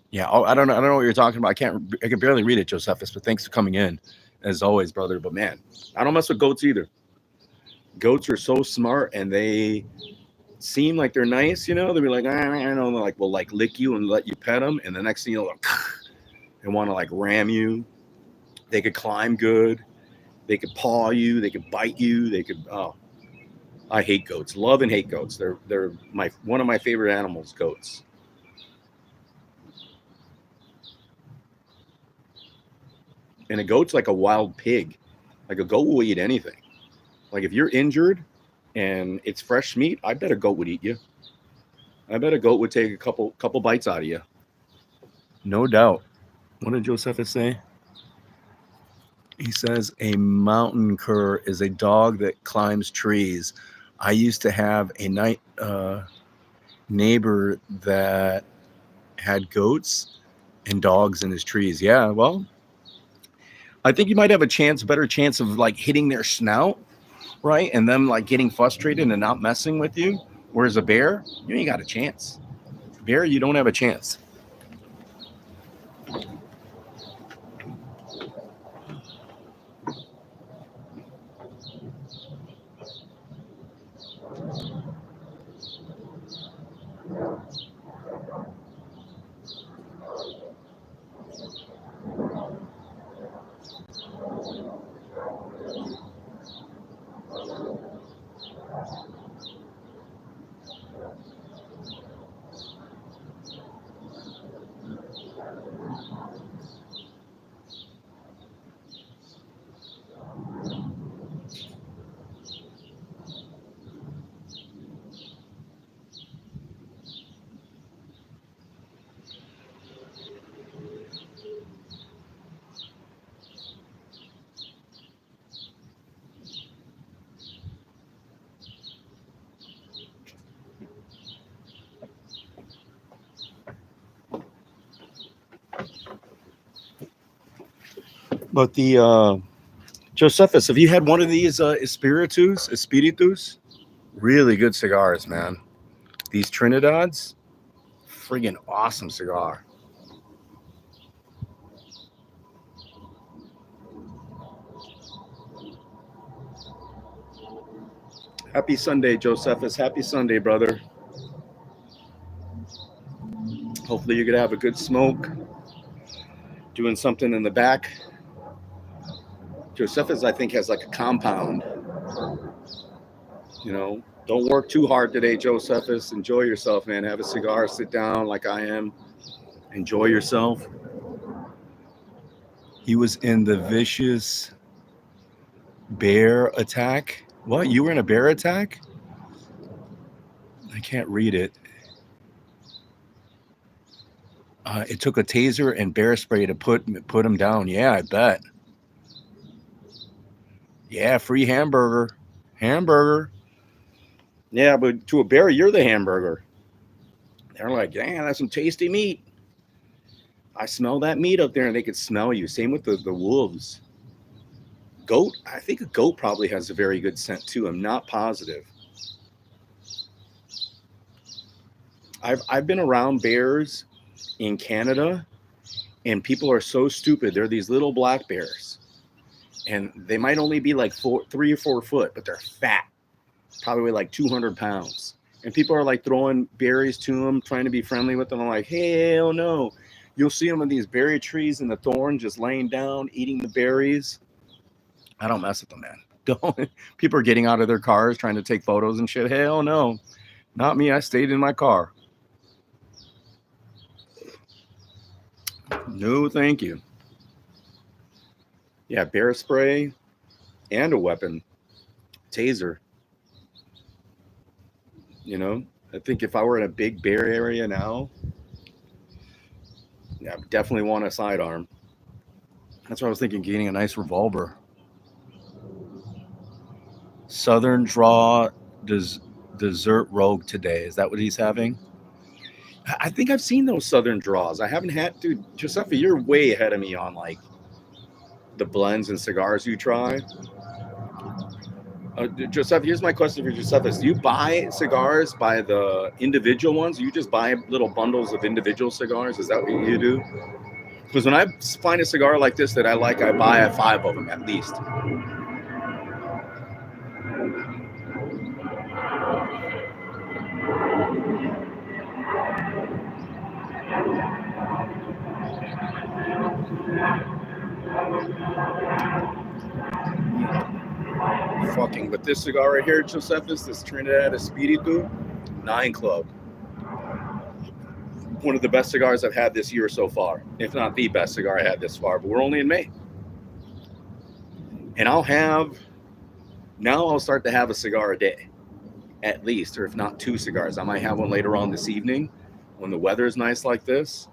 Yeah, I don't know what you're talking about. I can barely read it, Josephus, but thanks for coming in as always, brother. But man, I don't mess with goats either. Goats are so smart and they seem like they're nice, they'll be like, I don't know, like, will like lick you and let you pet them, and the next thing you'll like, They want to like ram you. They could climb good. They could paw you. They could bite you. They could. Oh, I hate goats. Love and hate goats. They're my one of my favorite animals. Goats. And a goat's like a wild pig. Like a goat will eat anything. Like if you're injured and it's fresh meat, I bet a goat would eat you. I bet a goat would take a couple bites out of you. No doubt. What did Josephus say? He says a mountain cur is a dog that climbs trees. I used to have a night neighbor that had goats and dogs in his trees. Yeah, well, I think you might have better chance of like hitting their snout, right? And them like getting frustrated and not messing with you. Whereas a bear, you ain't got a chance. Bear, you don't have a chance. But the Josephus, have you had one of these Espiritus? Really good cigars, man. These Trinidad's, friggin' awesome cigar. Happy Sunday, Josephus. Happy Sunday, brother. Hopefully you're gonna have a good smoke, doing something in the back. Josephus, I think, has like a compound. Don't work too hard today, Josephus. Enjoy yourself, man. Have a cigar, sit down like I am. Enjoy yourself. He was in the vicious bear attack. What? You were in a bear attack? I can't read it. It took a taser and bear spray to put him down. Yeah, I bet. Yeah, free hamburger. Hamburger. Yeah, but to a bear, you're the hamburger. They're like, damn, that's some tasty meat. I smell that meat up there, and they could smell you. Same with the wolves. Goat, I think a goat probably has a very good scent too. I'm not positive. I've been around bears in Canada, and people are so stupid. They're these little black bears, and they might only be like 3 or 4 foot, but they're fat, probably weigh like 200 pounds. And people are like throwing berries to them, trying to be friendly with them. I'm like, hell no. You'll see them in these berry trees in the thorn, just laying down, eating the berries. I don't mess with them, man. Don't. People are getting out of their cars, trying to take photos and shit. Hell no. Not me. I stayed in my car. No, thank you. Yeah, bear spray and a weapon. Taser. I think if I were in a big bear area now, yeah, I would definitely want a sidearm. That's what I was thinking, getting a nice revolver. Southern Draw Desert Rogue today. Is that what he's having? I think I've seen those Southern Draws. I haven't had, dude, Giuseppe, you're way ahead of me on like the blends and cigars you try. Giuseppe, here's my question for Giuseppe. Do you buy cigars by the individual ones? Or you just buy little bundles of individual cigars? Is that what you do? Because when I find a cigar like this that I like, I buy 5 of them at least. talking, but this cigar right here, Josephus, this Trinidad Espiritu 9 Club, one of the best cigars I've had this year so far, if not the best cigar I had this far. But we're only in May, and I'll start to have a cigar a day, at least, or if not 2 cigars. I might have one later on this evening when the weather is nice like this,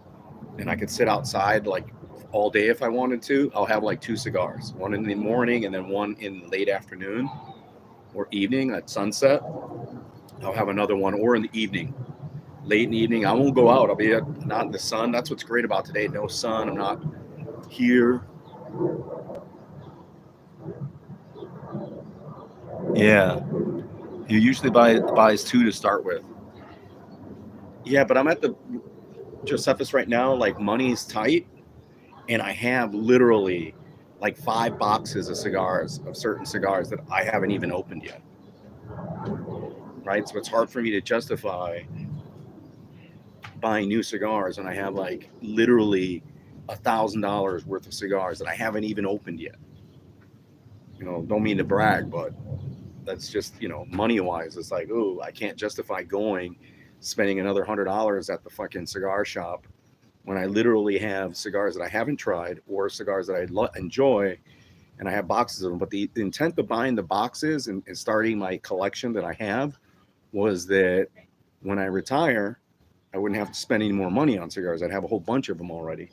and I could sit outside like all day if I wanted to. I'll have like 2 cigars, one in the morning and then one in the late afternoon or evening at sunset. I'll have another one, or in the evening, late in the evening. I won't go out. I'll be not in the sun. That's what's great about today. No sun. I'm not here. Yeah. You usually buys 2 to start with. Yeah, but I'm at the Josephus right now. Like, money's tight, and I have literally like 5 boxes of cigars, of certain cigars that I haven't even opened yet. Right? So it's hard for me to justify buying new cigars, and I have like literally $1,000 worth of cigars that I haven't even opened yet. Don't mean to brag, but that's just, money wise, it's like, oh, I can't justify spending another $100 at the fucking cigar shop when I literally have cigars that I haven't tried or cigars that I enjoy, and I have boxes of them. But the intent of buying the boxes and starting my collection that I have was that when I retire, I wouldn't have to spend any more money on cigars. I'd have a whole bunch of them already,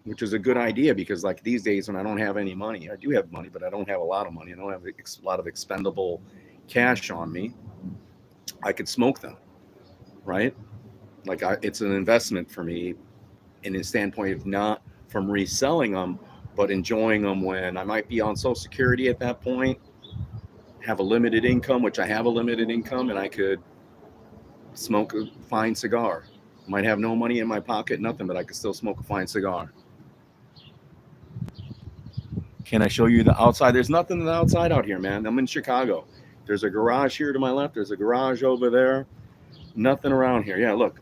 which is a good idea, because like these days when I don't have any money, I do have money, but I don't have a lot of money. I don't have a lot of expendable cash on me. I could smoke them, right? Like it's an investment for me in the standpoint of not from reselling them, but enjoying them when I might be on Social Security at that point, have a limited income, which I have a limited income, and I could smoke a fine cigar. Might have no money in my pocket, nothing, but I could still smoke a fine cigar. Can I show you the outside? There's nothing on the outside out here, man. I'm in Chicago. There's a garage here to my left. There's a garage over there. Nothing around here. Yeah, look.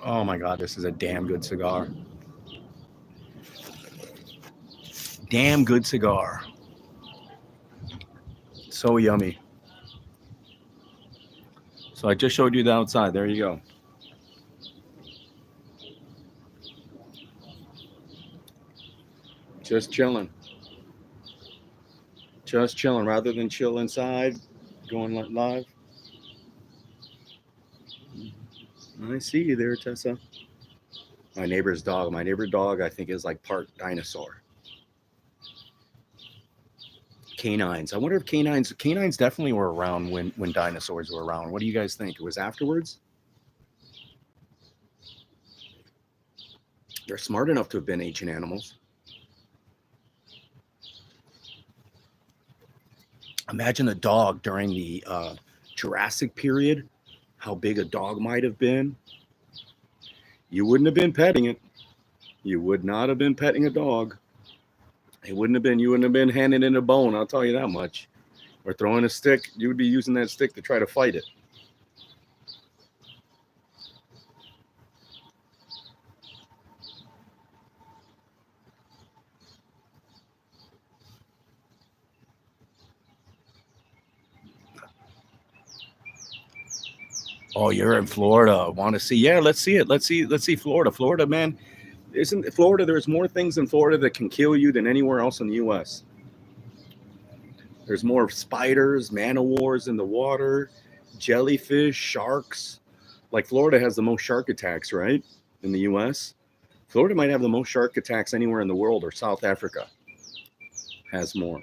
Oh my God, this is a damn good cigar. Damn good cigar. So yummy. So I just showed you the outside. There you go. Just chilling. Just chilling rather than chill inside, going live. I see you there, Tessa. My neighbor's dog. My neighbor's dog, I think, is like part dinosaur. Canines. I wonder if canines definitely were around when dinosaurs were around. What do you guys think? It was afterwards? They're smart enough to have been ancient animals. Imagine a dog during the Jurassic period, how big a dog might have been. You wouldn't have been petting it. You would not have been petting a dog. It wouldn't have been. You wouldn't have been handing it a bone, I'll tell you that much. Or throwing a stick. You would be using that stick to try to fight it. Oh, you're in Florida. Want to see? Yeah, let's see it. Let's see Florida. Florida, man. Isn't Florida? There's more things in Florida that can kill you than anywhere else in the U.S. There's more spiders, man-o-wars in the water, jellyfish, sharks. Like Florida has the most shark attacks, right? In the U.S. Florida might have the most shark attacks anywhere in the world, or South Africa has more.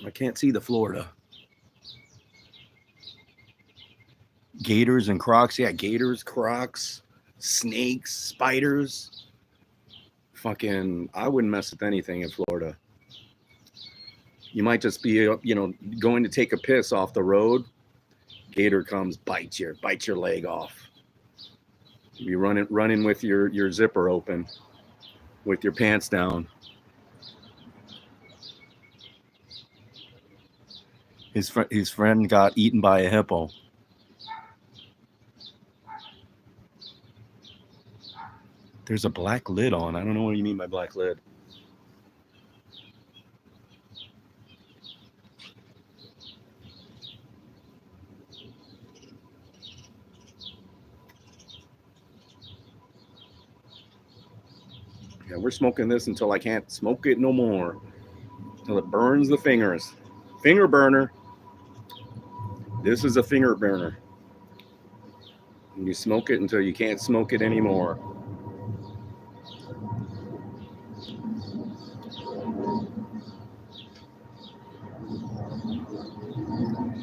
I can't see the Florida. Gators and Crocs. Yeah, Gators, Crocs, snakes, spiders. Fucking, I wouldn't mess with anything in Florida. You might just be, going to take a piss off the road. Gator comes, bites your leg off. You running with your zipper open, with your pants down. His friend got eaten by a hippo. There's a black lid on. I don't know what you mean by black lid. Yeah, we're smoking this until I can't smoke it no more. Until it burns the fingers. Finger burner. This is a finger burner. And you smoke it until you can't smoke it anymore.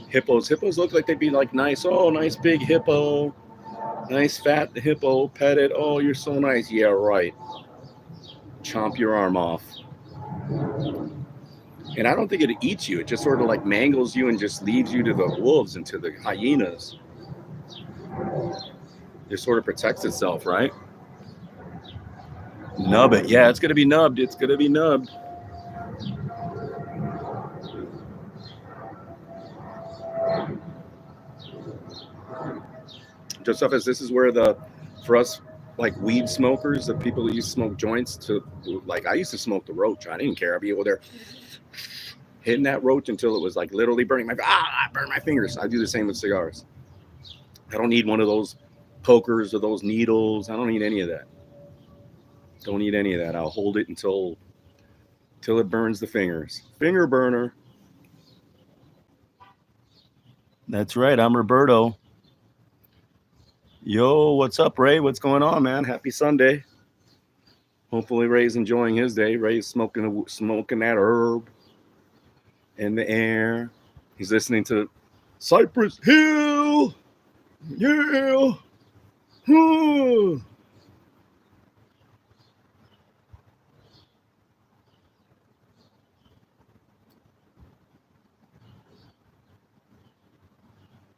Hippos look like they'd be like nice. Oh, nice big hippo. Nice fat hippo. Pet it. Oh, you're so nice. Yeah, right. Chomp your arm off. And I don't think it eats you. It just sort of like mangles you and just leaves you to the wolves and to the hyenas. It sort of protects itself, right? Nub it. Yeah, it's going to be nubbed. It's going to be nubbed. Just off as this is where for us, like weed smokers, the people that used to smoke joints, to like I used to smoke the roach. I didn't care. I'd be over there hitting that roach until it was like literally burning I burn my fingers. I do the same with cigars. I don't need one of those pokers or those needles. I don't need any of that. Don't need any of that. I'll hold it until it burns the fingers. Finger burner. That's right. I'm Roberto. Yo, what's up, Ray? What's going on, man? Happy Sunday. Hopefully Ray's enjoying his day. Ray's smoking that herb in the air. He's listening to Cypress Hill. Yeah.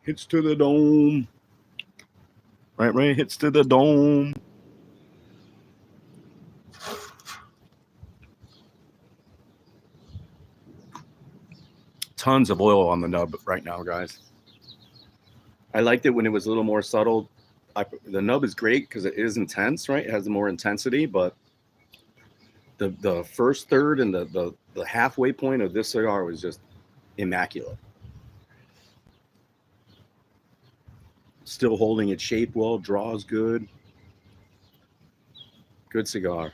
Hits to the dome. Right, Ray? Hits to the dome. Tons of oil on the nub right now, guys. I liked it when it was a little more subtle. The nub is great because it is intense, right? It has more intensity, but the first third and the halfway point of this cigar was just immaculate. Still holding its shape well, draws good. Good cigar.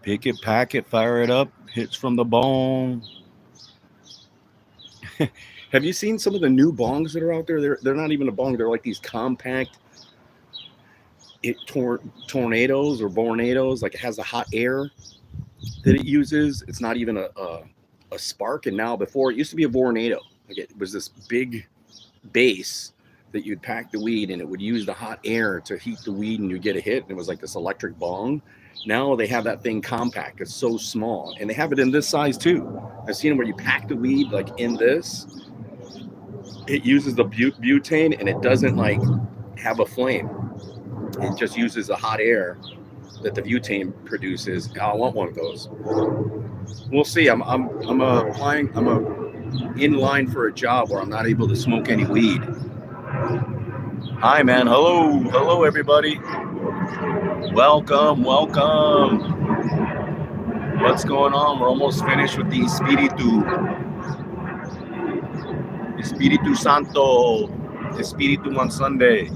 Pick it, pack it, fire it up, hits from the bone. Have you seen some of the new bongs that are out there? They're not even a bong. They're like these compact tornadoes or bornados. Like it has a hot air that it uses. It's not even a spark. And now before it used to be a bornado. Like it was this big base that you'd pack the weed and it would use the hot air to heat the weed and you get a hit. And it was like this electric bong. Now they have that thing compact. It's so small. And they have it in this size too. I've seen it where you pack the weed like in this. It uses the butane and it doesn't like have a flame. It just uses the hot air that the butane produces. I want one of those. We'll see. I'm applying. I'm in line for a job where I'm not able to smoke any weed. Hi, man. Hello, everybody. Welcome. What's going on? We're almost finished with the Espiritu Santo, Espiritu on Sunday.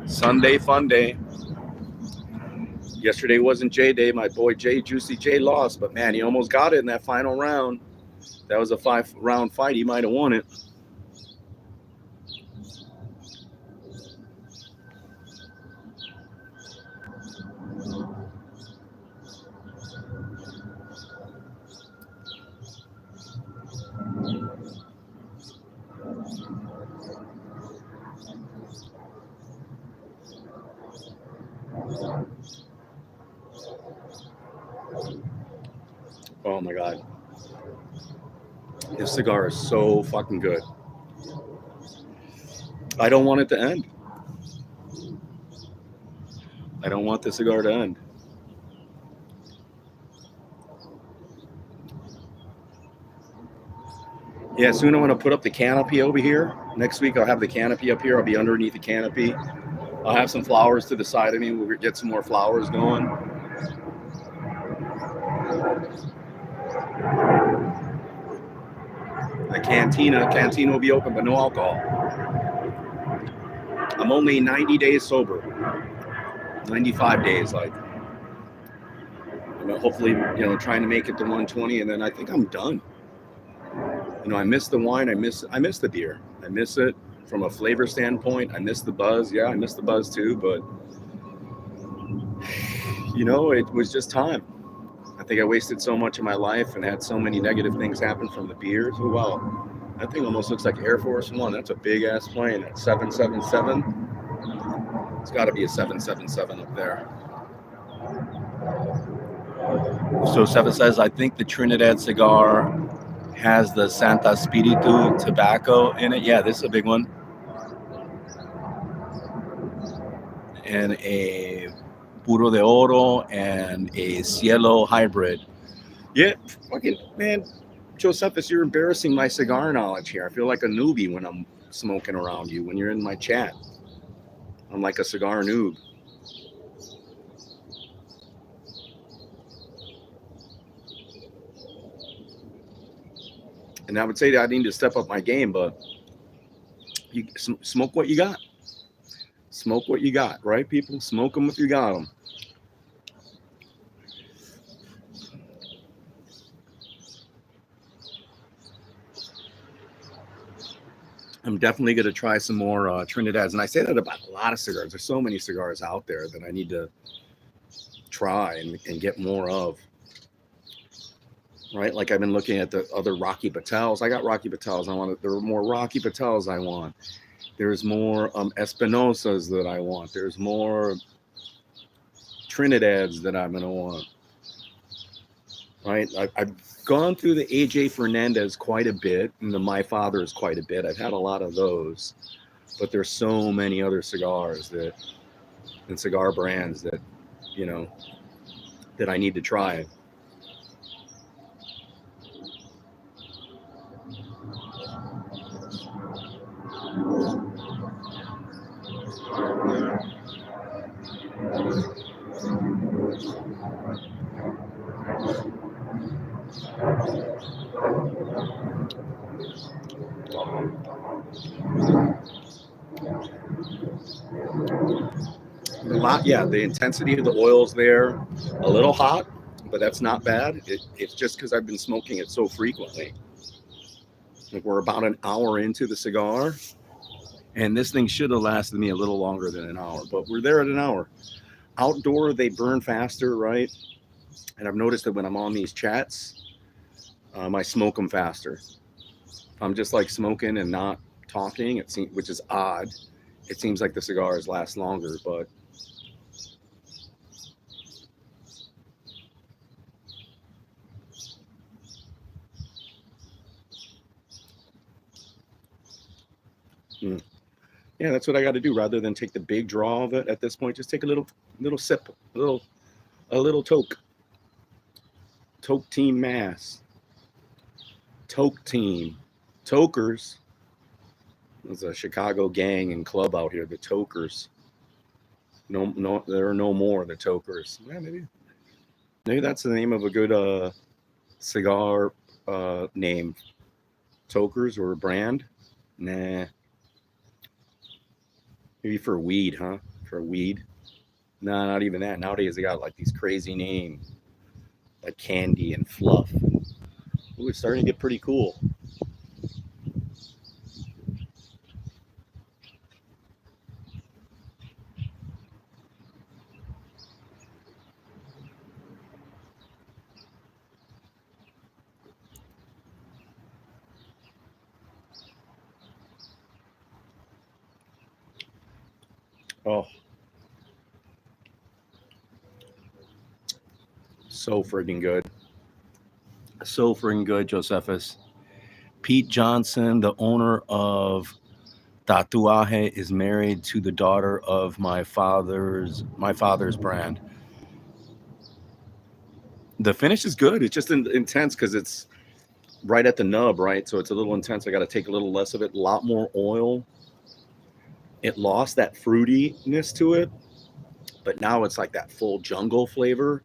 Sunday fun day. Yesterday wasn't J Day. My boy Juicy J lost, but man, he almost got it in that final round. That was a 5-round fight. He might have won it. His cigar is so fucking good. I don't want it to end. I don't want the cigar to end. Yeah, soon I'm going to put up the canopy over here. Next week I'll have the canopy up here. I'll be underneath the canopy. I'll have some flowers to the side of me. We'll get some more flowers going. The cantina will be open, but no alcohol. I'm only 90 days sober. 95 days, like. Hopefully, trying to make it to 120, and then I think I'm done. I miss the wine. I miss the beer. I miss it from a flavor standpoint. I miss the buzz. Yeah, I miss the buzz too, but it was just time. I think I wasted so much of my life and had so many negative things happen from the beers. Oh, wow. That thing almost looks like Air Force One. That's a big ass plane. That's 777. It's got to be a 777 up there. So Seven says, I think the Trinidad cigar has the Santa Espiritu tobacco in it. Yeah, this is a big one. And a Puro de Oro and a Cielo hybrid. Yeah, fucking man, Josephus, you're embarrassing my cigar knowledge here. I feel like a newbie when I'm smoking around you, when you're in my chat. I'm like a cigar noob. And I would say that I need to step up my game, but you smoke what you got. Smoke what you got, right, people? Smoke them if you got them. I'm definitely going to try some more Trinidad's. And I say that about a lot of cigars. There's so many cigars out there that I need to try and get more of. Right? Like I've been looking at the other Rocky Patels. I got Rocky Patels. There are more Rocky Patels I want. There's more Espinosas that I want. There's more Trinidad's that I'm going to want. Right? I've gone through the AJ Fernandez quite a bit, and the My Father's quite a bit. I've had a lot of those, but there's so many other cigars and cigar brands that I need to try. The intensity of the oil's there, a little hot, but that's not bad. It's just because I've been smoking it so frequently. Like we're about an hour into the cigar, and this thing should have lasted me a little longer than an hour, but we're there at an hour. Outdoor, they burn faster, right? And I've noticed that when I'm on these chats, I smoke them faster. I'm just like smoking and not talking, which is odd. It seems like the cigars last longer, but yeah, that's what I got to do. Rather than take the big draw of it at this point, just take a little sip, a little toke. Toke team mass. Toke team. Tokers. There's a Chicago gang and club out here, the Tokers. No, there are no more, the Tokers. Yeah, maybe that's the name of a good cigar name. Tokers or a brand? Nah. Maybe for weed, huh? For weed? Nah, not even that. Nowadays they got like these crazy names, like Candy and Fluff. Ooh, it's starting to get pretty cool. Oh, so friggin' good. So friggin' good, Josephus. Pete Johnson, the owner of Tatuaje, is married to the daughter of my father's brand. The finish is good. It's just intense because it's right at the nub, right? So it's a little intense. I got to take a little less of it. A lot more oil. It lost that fruitiness to it, but now it's like that full jungle flavor.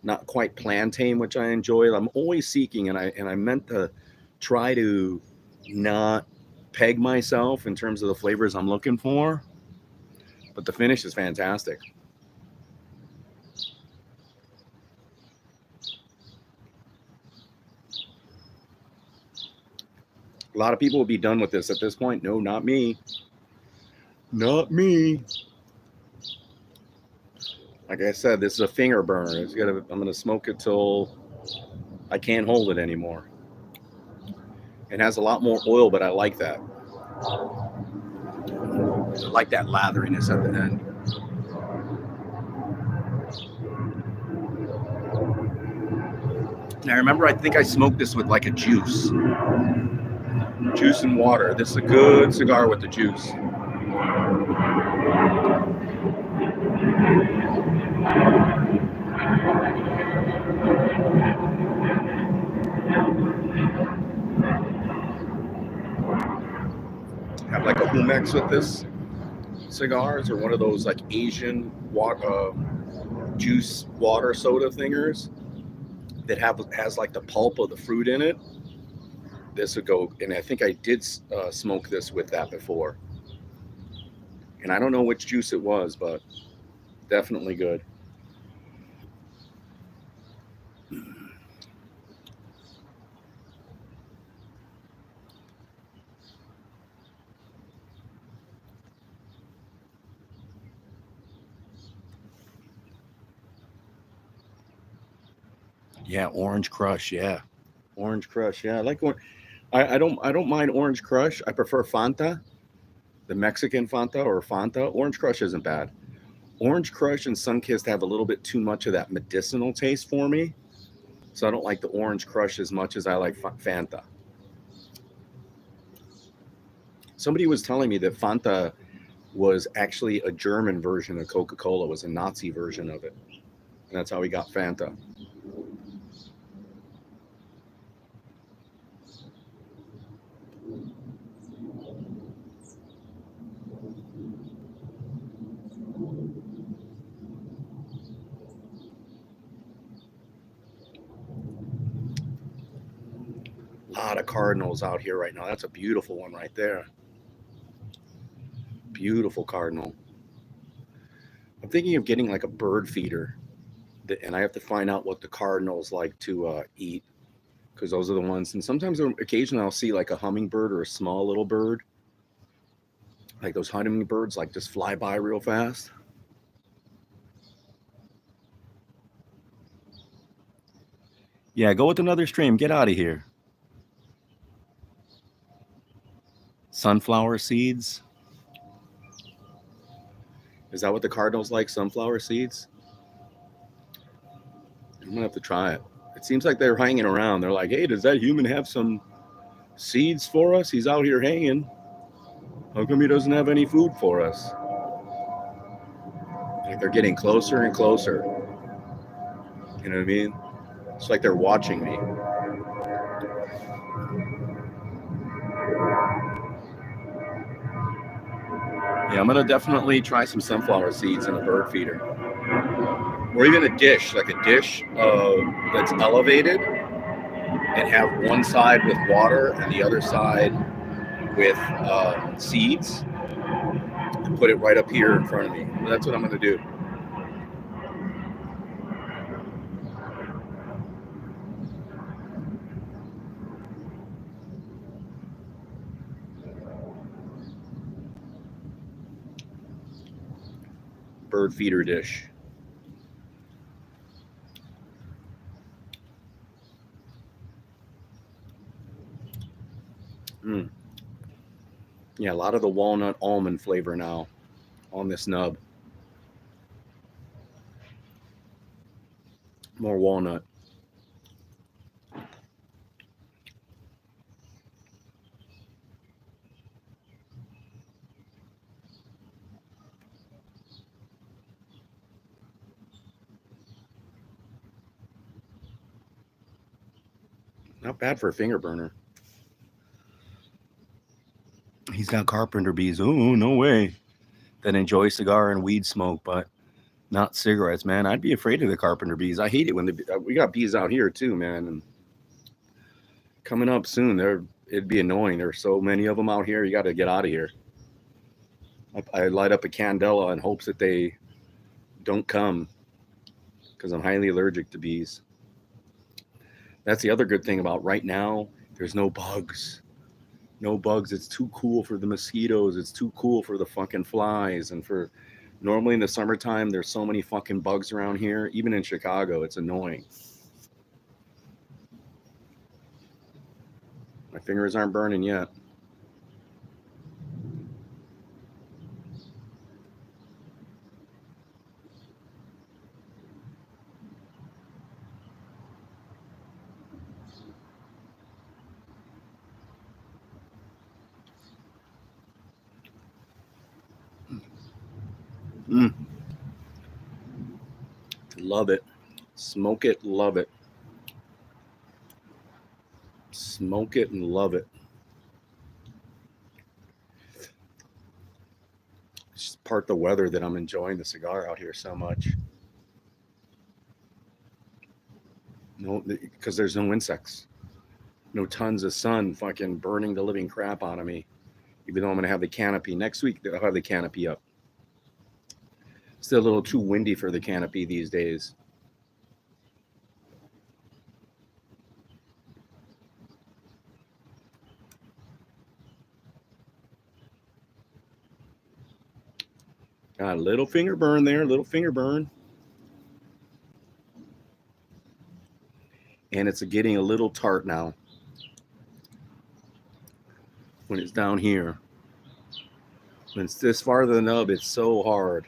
Not quite plantain, which I enjoy. I'm always seeking, and I meant to try to not peg myself in terms of the flavors I'm looking for, but the finish is fantastic. A lot of people will be done with this at this point. No, not me. Not me. Like I said, this is a finger burner. I'm gonna smoke it till I can't hold it anymore. It has a lot more oil, but I like that. I like that latheriness at the end. And I remember, I think I smoked this with like a juice and water. This is a good cigar with the juice. Have like a Humex with this cigars, or one of those like Asian water, juice water soda thingers that has like the pulp of the fruit in it. This would go, and I think I did smoke this with that before. And I don't know which juice it was, but definitely good. Yeah, Orange Crush. Yeah, Orange Crush. Yeah, I like one. I don't mind Orange Crush. I prefer Fanta, the Mexican Fanta or Fanta. Orange Crush isn't bad. Orange Crush and Sunkist have a little bit too much of that medicinal taste for me, so I don't like the Orange Crush as much as I like Fanta. Somebody was telling me that Fanta was actually a German version of Coca-Cola, was a Nazi version of it, and that's how we got Fanta. A lot of cardinals out here right now. That's a beautiful one right there. Beautiful cardinal. I'm thinking of getting like a bird feeder, and I have to find out what the cardinals like to eat, because those are the ones. And sometimes, occasionally, I'll see like a hummingbird or a small little bird, like those hummingbirds, like just fly by real fast. Yeah, go with another stream. Get out of here. Sunflower seeds. Is that what the cardinals like? Sunflower seeds? I'm gonna have to try it. It seems like they're hanging around. They're like, hey, does that human have some seeds for us? He's out here hanging. How come he doesn't have any food for us? Like they're getting closer and closer. You know what I mean? It's like they're watching me. Yeah, I'm gonna definitely try some sunflower seeds in a bird feeder, or even a dish, like a dish that's elevated, and have one side with water and the other side with seeds, and put it right up here in front of me. That's what I'm gonna do. Bird feeder dish. Mm. Yeah, a lot of the walnut almond flavor now on this nub. More walnut. Not bad for a finger burner. He's got carpenter bees. Oh, no way. That enjoy cigar and weed smoke, but not cigarettes, man. I'd be afraid of the carpenter bees. I hate it when we got bees out here too, man. And coming up soon, it'd be annoying. There's so many of them out here. You got to get out of here. I light up a candela in hopes that they don't come because I'm highly allergic to bees. That's the other good thing about right now. There's no bugs. No bugs. It's too cool for the mosquitoes. It's too cool for the fucking flies. And for normally in the summertime, there's so many fucking bugs around here. Even in Chicago, it's annoying. My fingers aren't burning yet. Mm. Love it. Smoke it, love it. Smoke it and love it. It's just part of the weather that I'm enjoying the cigar out here so much. No, because there's no insects. No tons of sun fucking burning the living crap out of me. Even though I'm going to have the canopy. Next week, I'll have the canopy up. It's still a little too windy for the canopy these days. Got a little finger burn there, little finger burn. And it's getting a little tart now. When it's down here. When it's this far to the nub, it's so hard.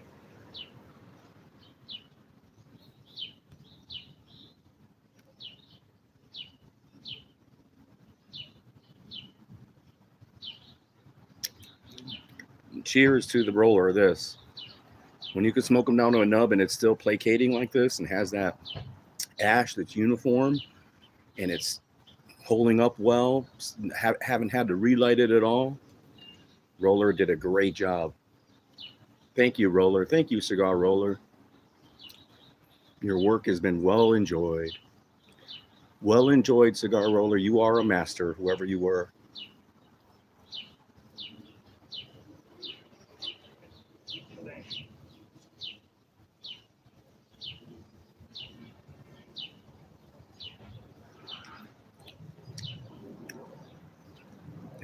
Cheers to the roller of this. When you can smoke them down to a nub and it's still placating like this and has that ash that's uniform and it's holding up well, haven't had to relight it at all. Roller did a great job. Thank you, Roller. Thank you, Cigar Roller. Your work has been well enjoyed. Well enjoyed, Cigar Roller. You are a master, whoever you were.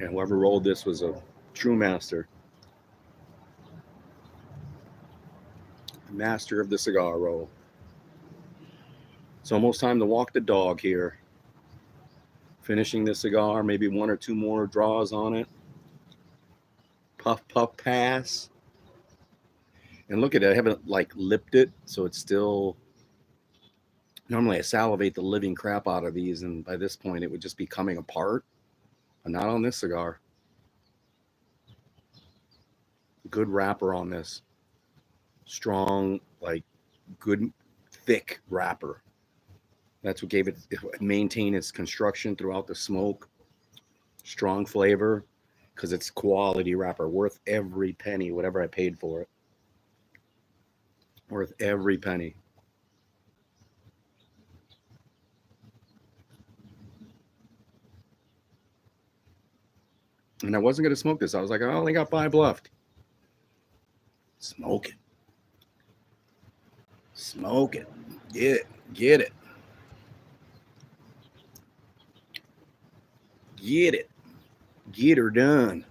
And whoever rolled this was a true master. Master of the cigar roll. It's almost time to walk the dog here. Finishing the cigar, maybe one or two more draws on it. Puff, puff, pass. And look at it, I haven't like lipped it, so it's still. Normally I salivate the living crap out of these, and by this point it would just be coming apart. But not on this cigar. Good wrapper on this. Strong, like good, thick wrapper. That's what gave it, maintain its construction throughout the smoke. Strong flavor, because it's quality wrapper, worth every penny, whatever I paid for it. Worth every penny. And I wasn't going to smoke this. I was like, I only got 5 left. Smoke it. Smoke it. Get it. Get it. Get it. Get her done.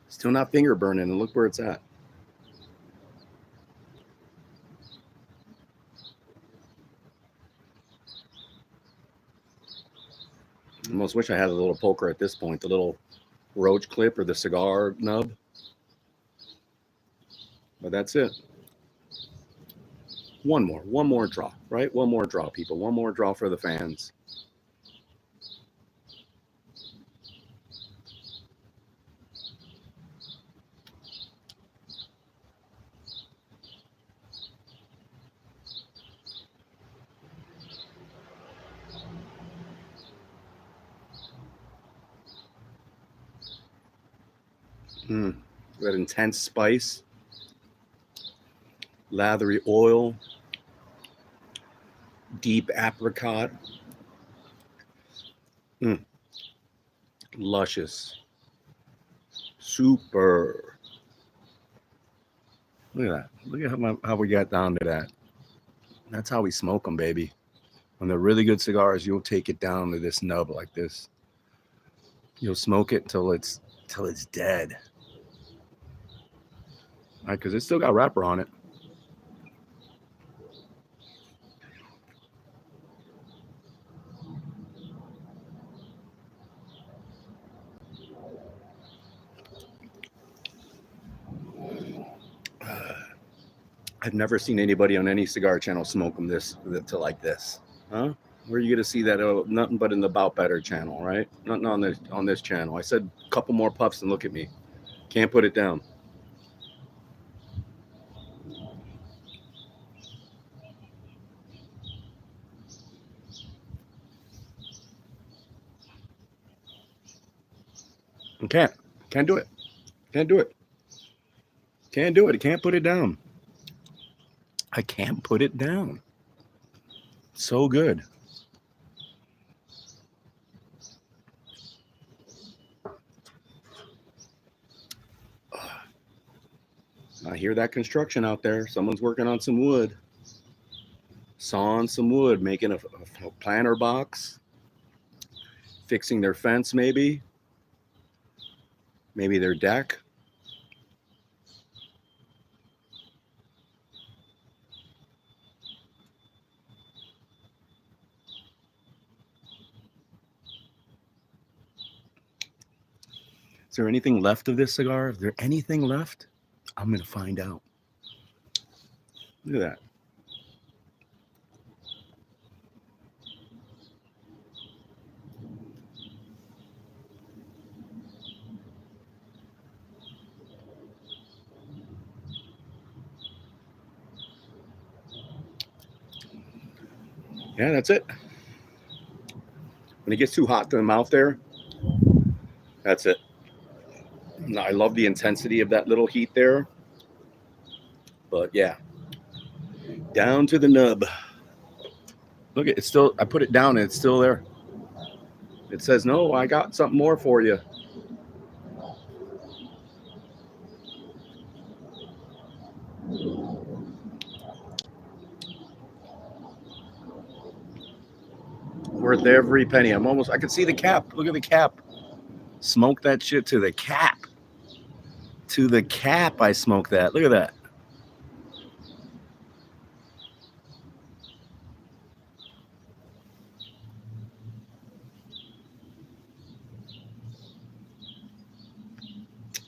Still not finger burning, and look where it's at. I almost wish I had a little poker at this point, the little roach clip or the cigar nub. But that's it. One more draw, right? One more draw, people. One more draw for the fans. That intense spice, lathery oil, deep apricot. Luscious. Super. Look at that. Look at how we got down to that. That's how we smoke them, baby. When they're really good cigars, you'll take it down to this nub like this. You'll smoke it till it's dead. All right, because it's still got wrapper on it. I've never seen anybody on any cigar channel smoke them to like this, huh? Where are you gonna see that? Oh, nothing but in the About Better channel, right? Nothing on this channel. I said a couple more puffs and look at me. Can't put it down. Can't do it. Can't do it. Can't do it. I can't put it down. I can't put it down. So good. I hear that construction out there. Someone's working on some wood. Sawing some wood, making a planter box, fixing their fence maybe. Maybe their deck. Is there anything left of this cigar? Is there anything left? I'm going to find out. Look at that. Yeah, that's it. When it gets too hot to the mouth there, that's it. I love the intensity of that little heat there. But yeah, down to the nub. Look, it's still, I put it down and it's still there. It says, no, I got something more for you. Worth every penny. I can see the cap. Look at the cap. Smoke that shit to the cap. To the cap, I smoke that. Look at that.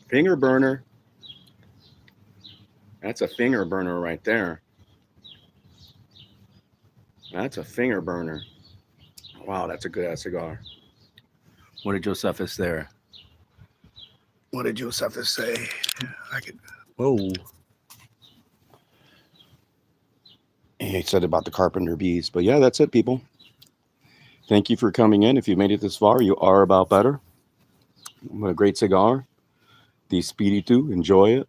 Finger burner. That's a finger burner right there. That's a finger burner. Wow, that's a good ass cigar. What did Josephus there? What did Josephus say? Whoa. He said about the carpenter bees. But yeah, that's it, people. Thank you for coming in. If you made it this far, you are about better. What a great cigar. The Espiritu. Enjoy it.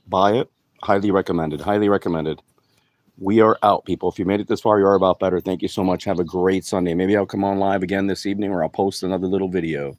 Buy it. Highly recommended. Highly recommended. We are out, people. If you made it this far, you are about better. Thank you so much. Have a great Sunday. Maybe I'll come on live again this evening or I'll post another little video.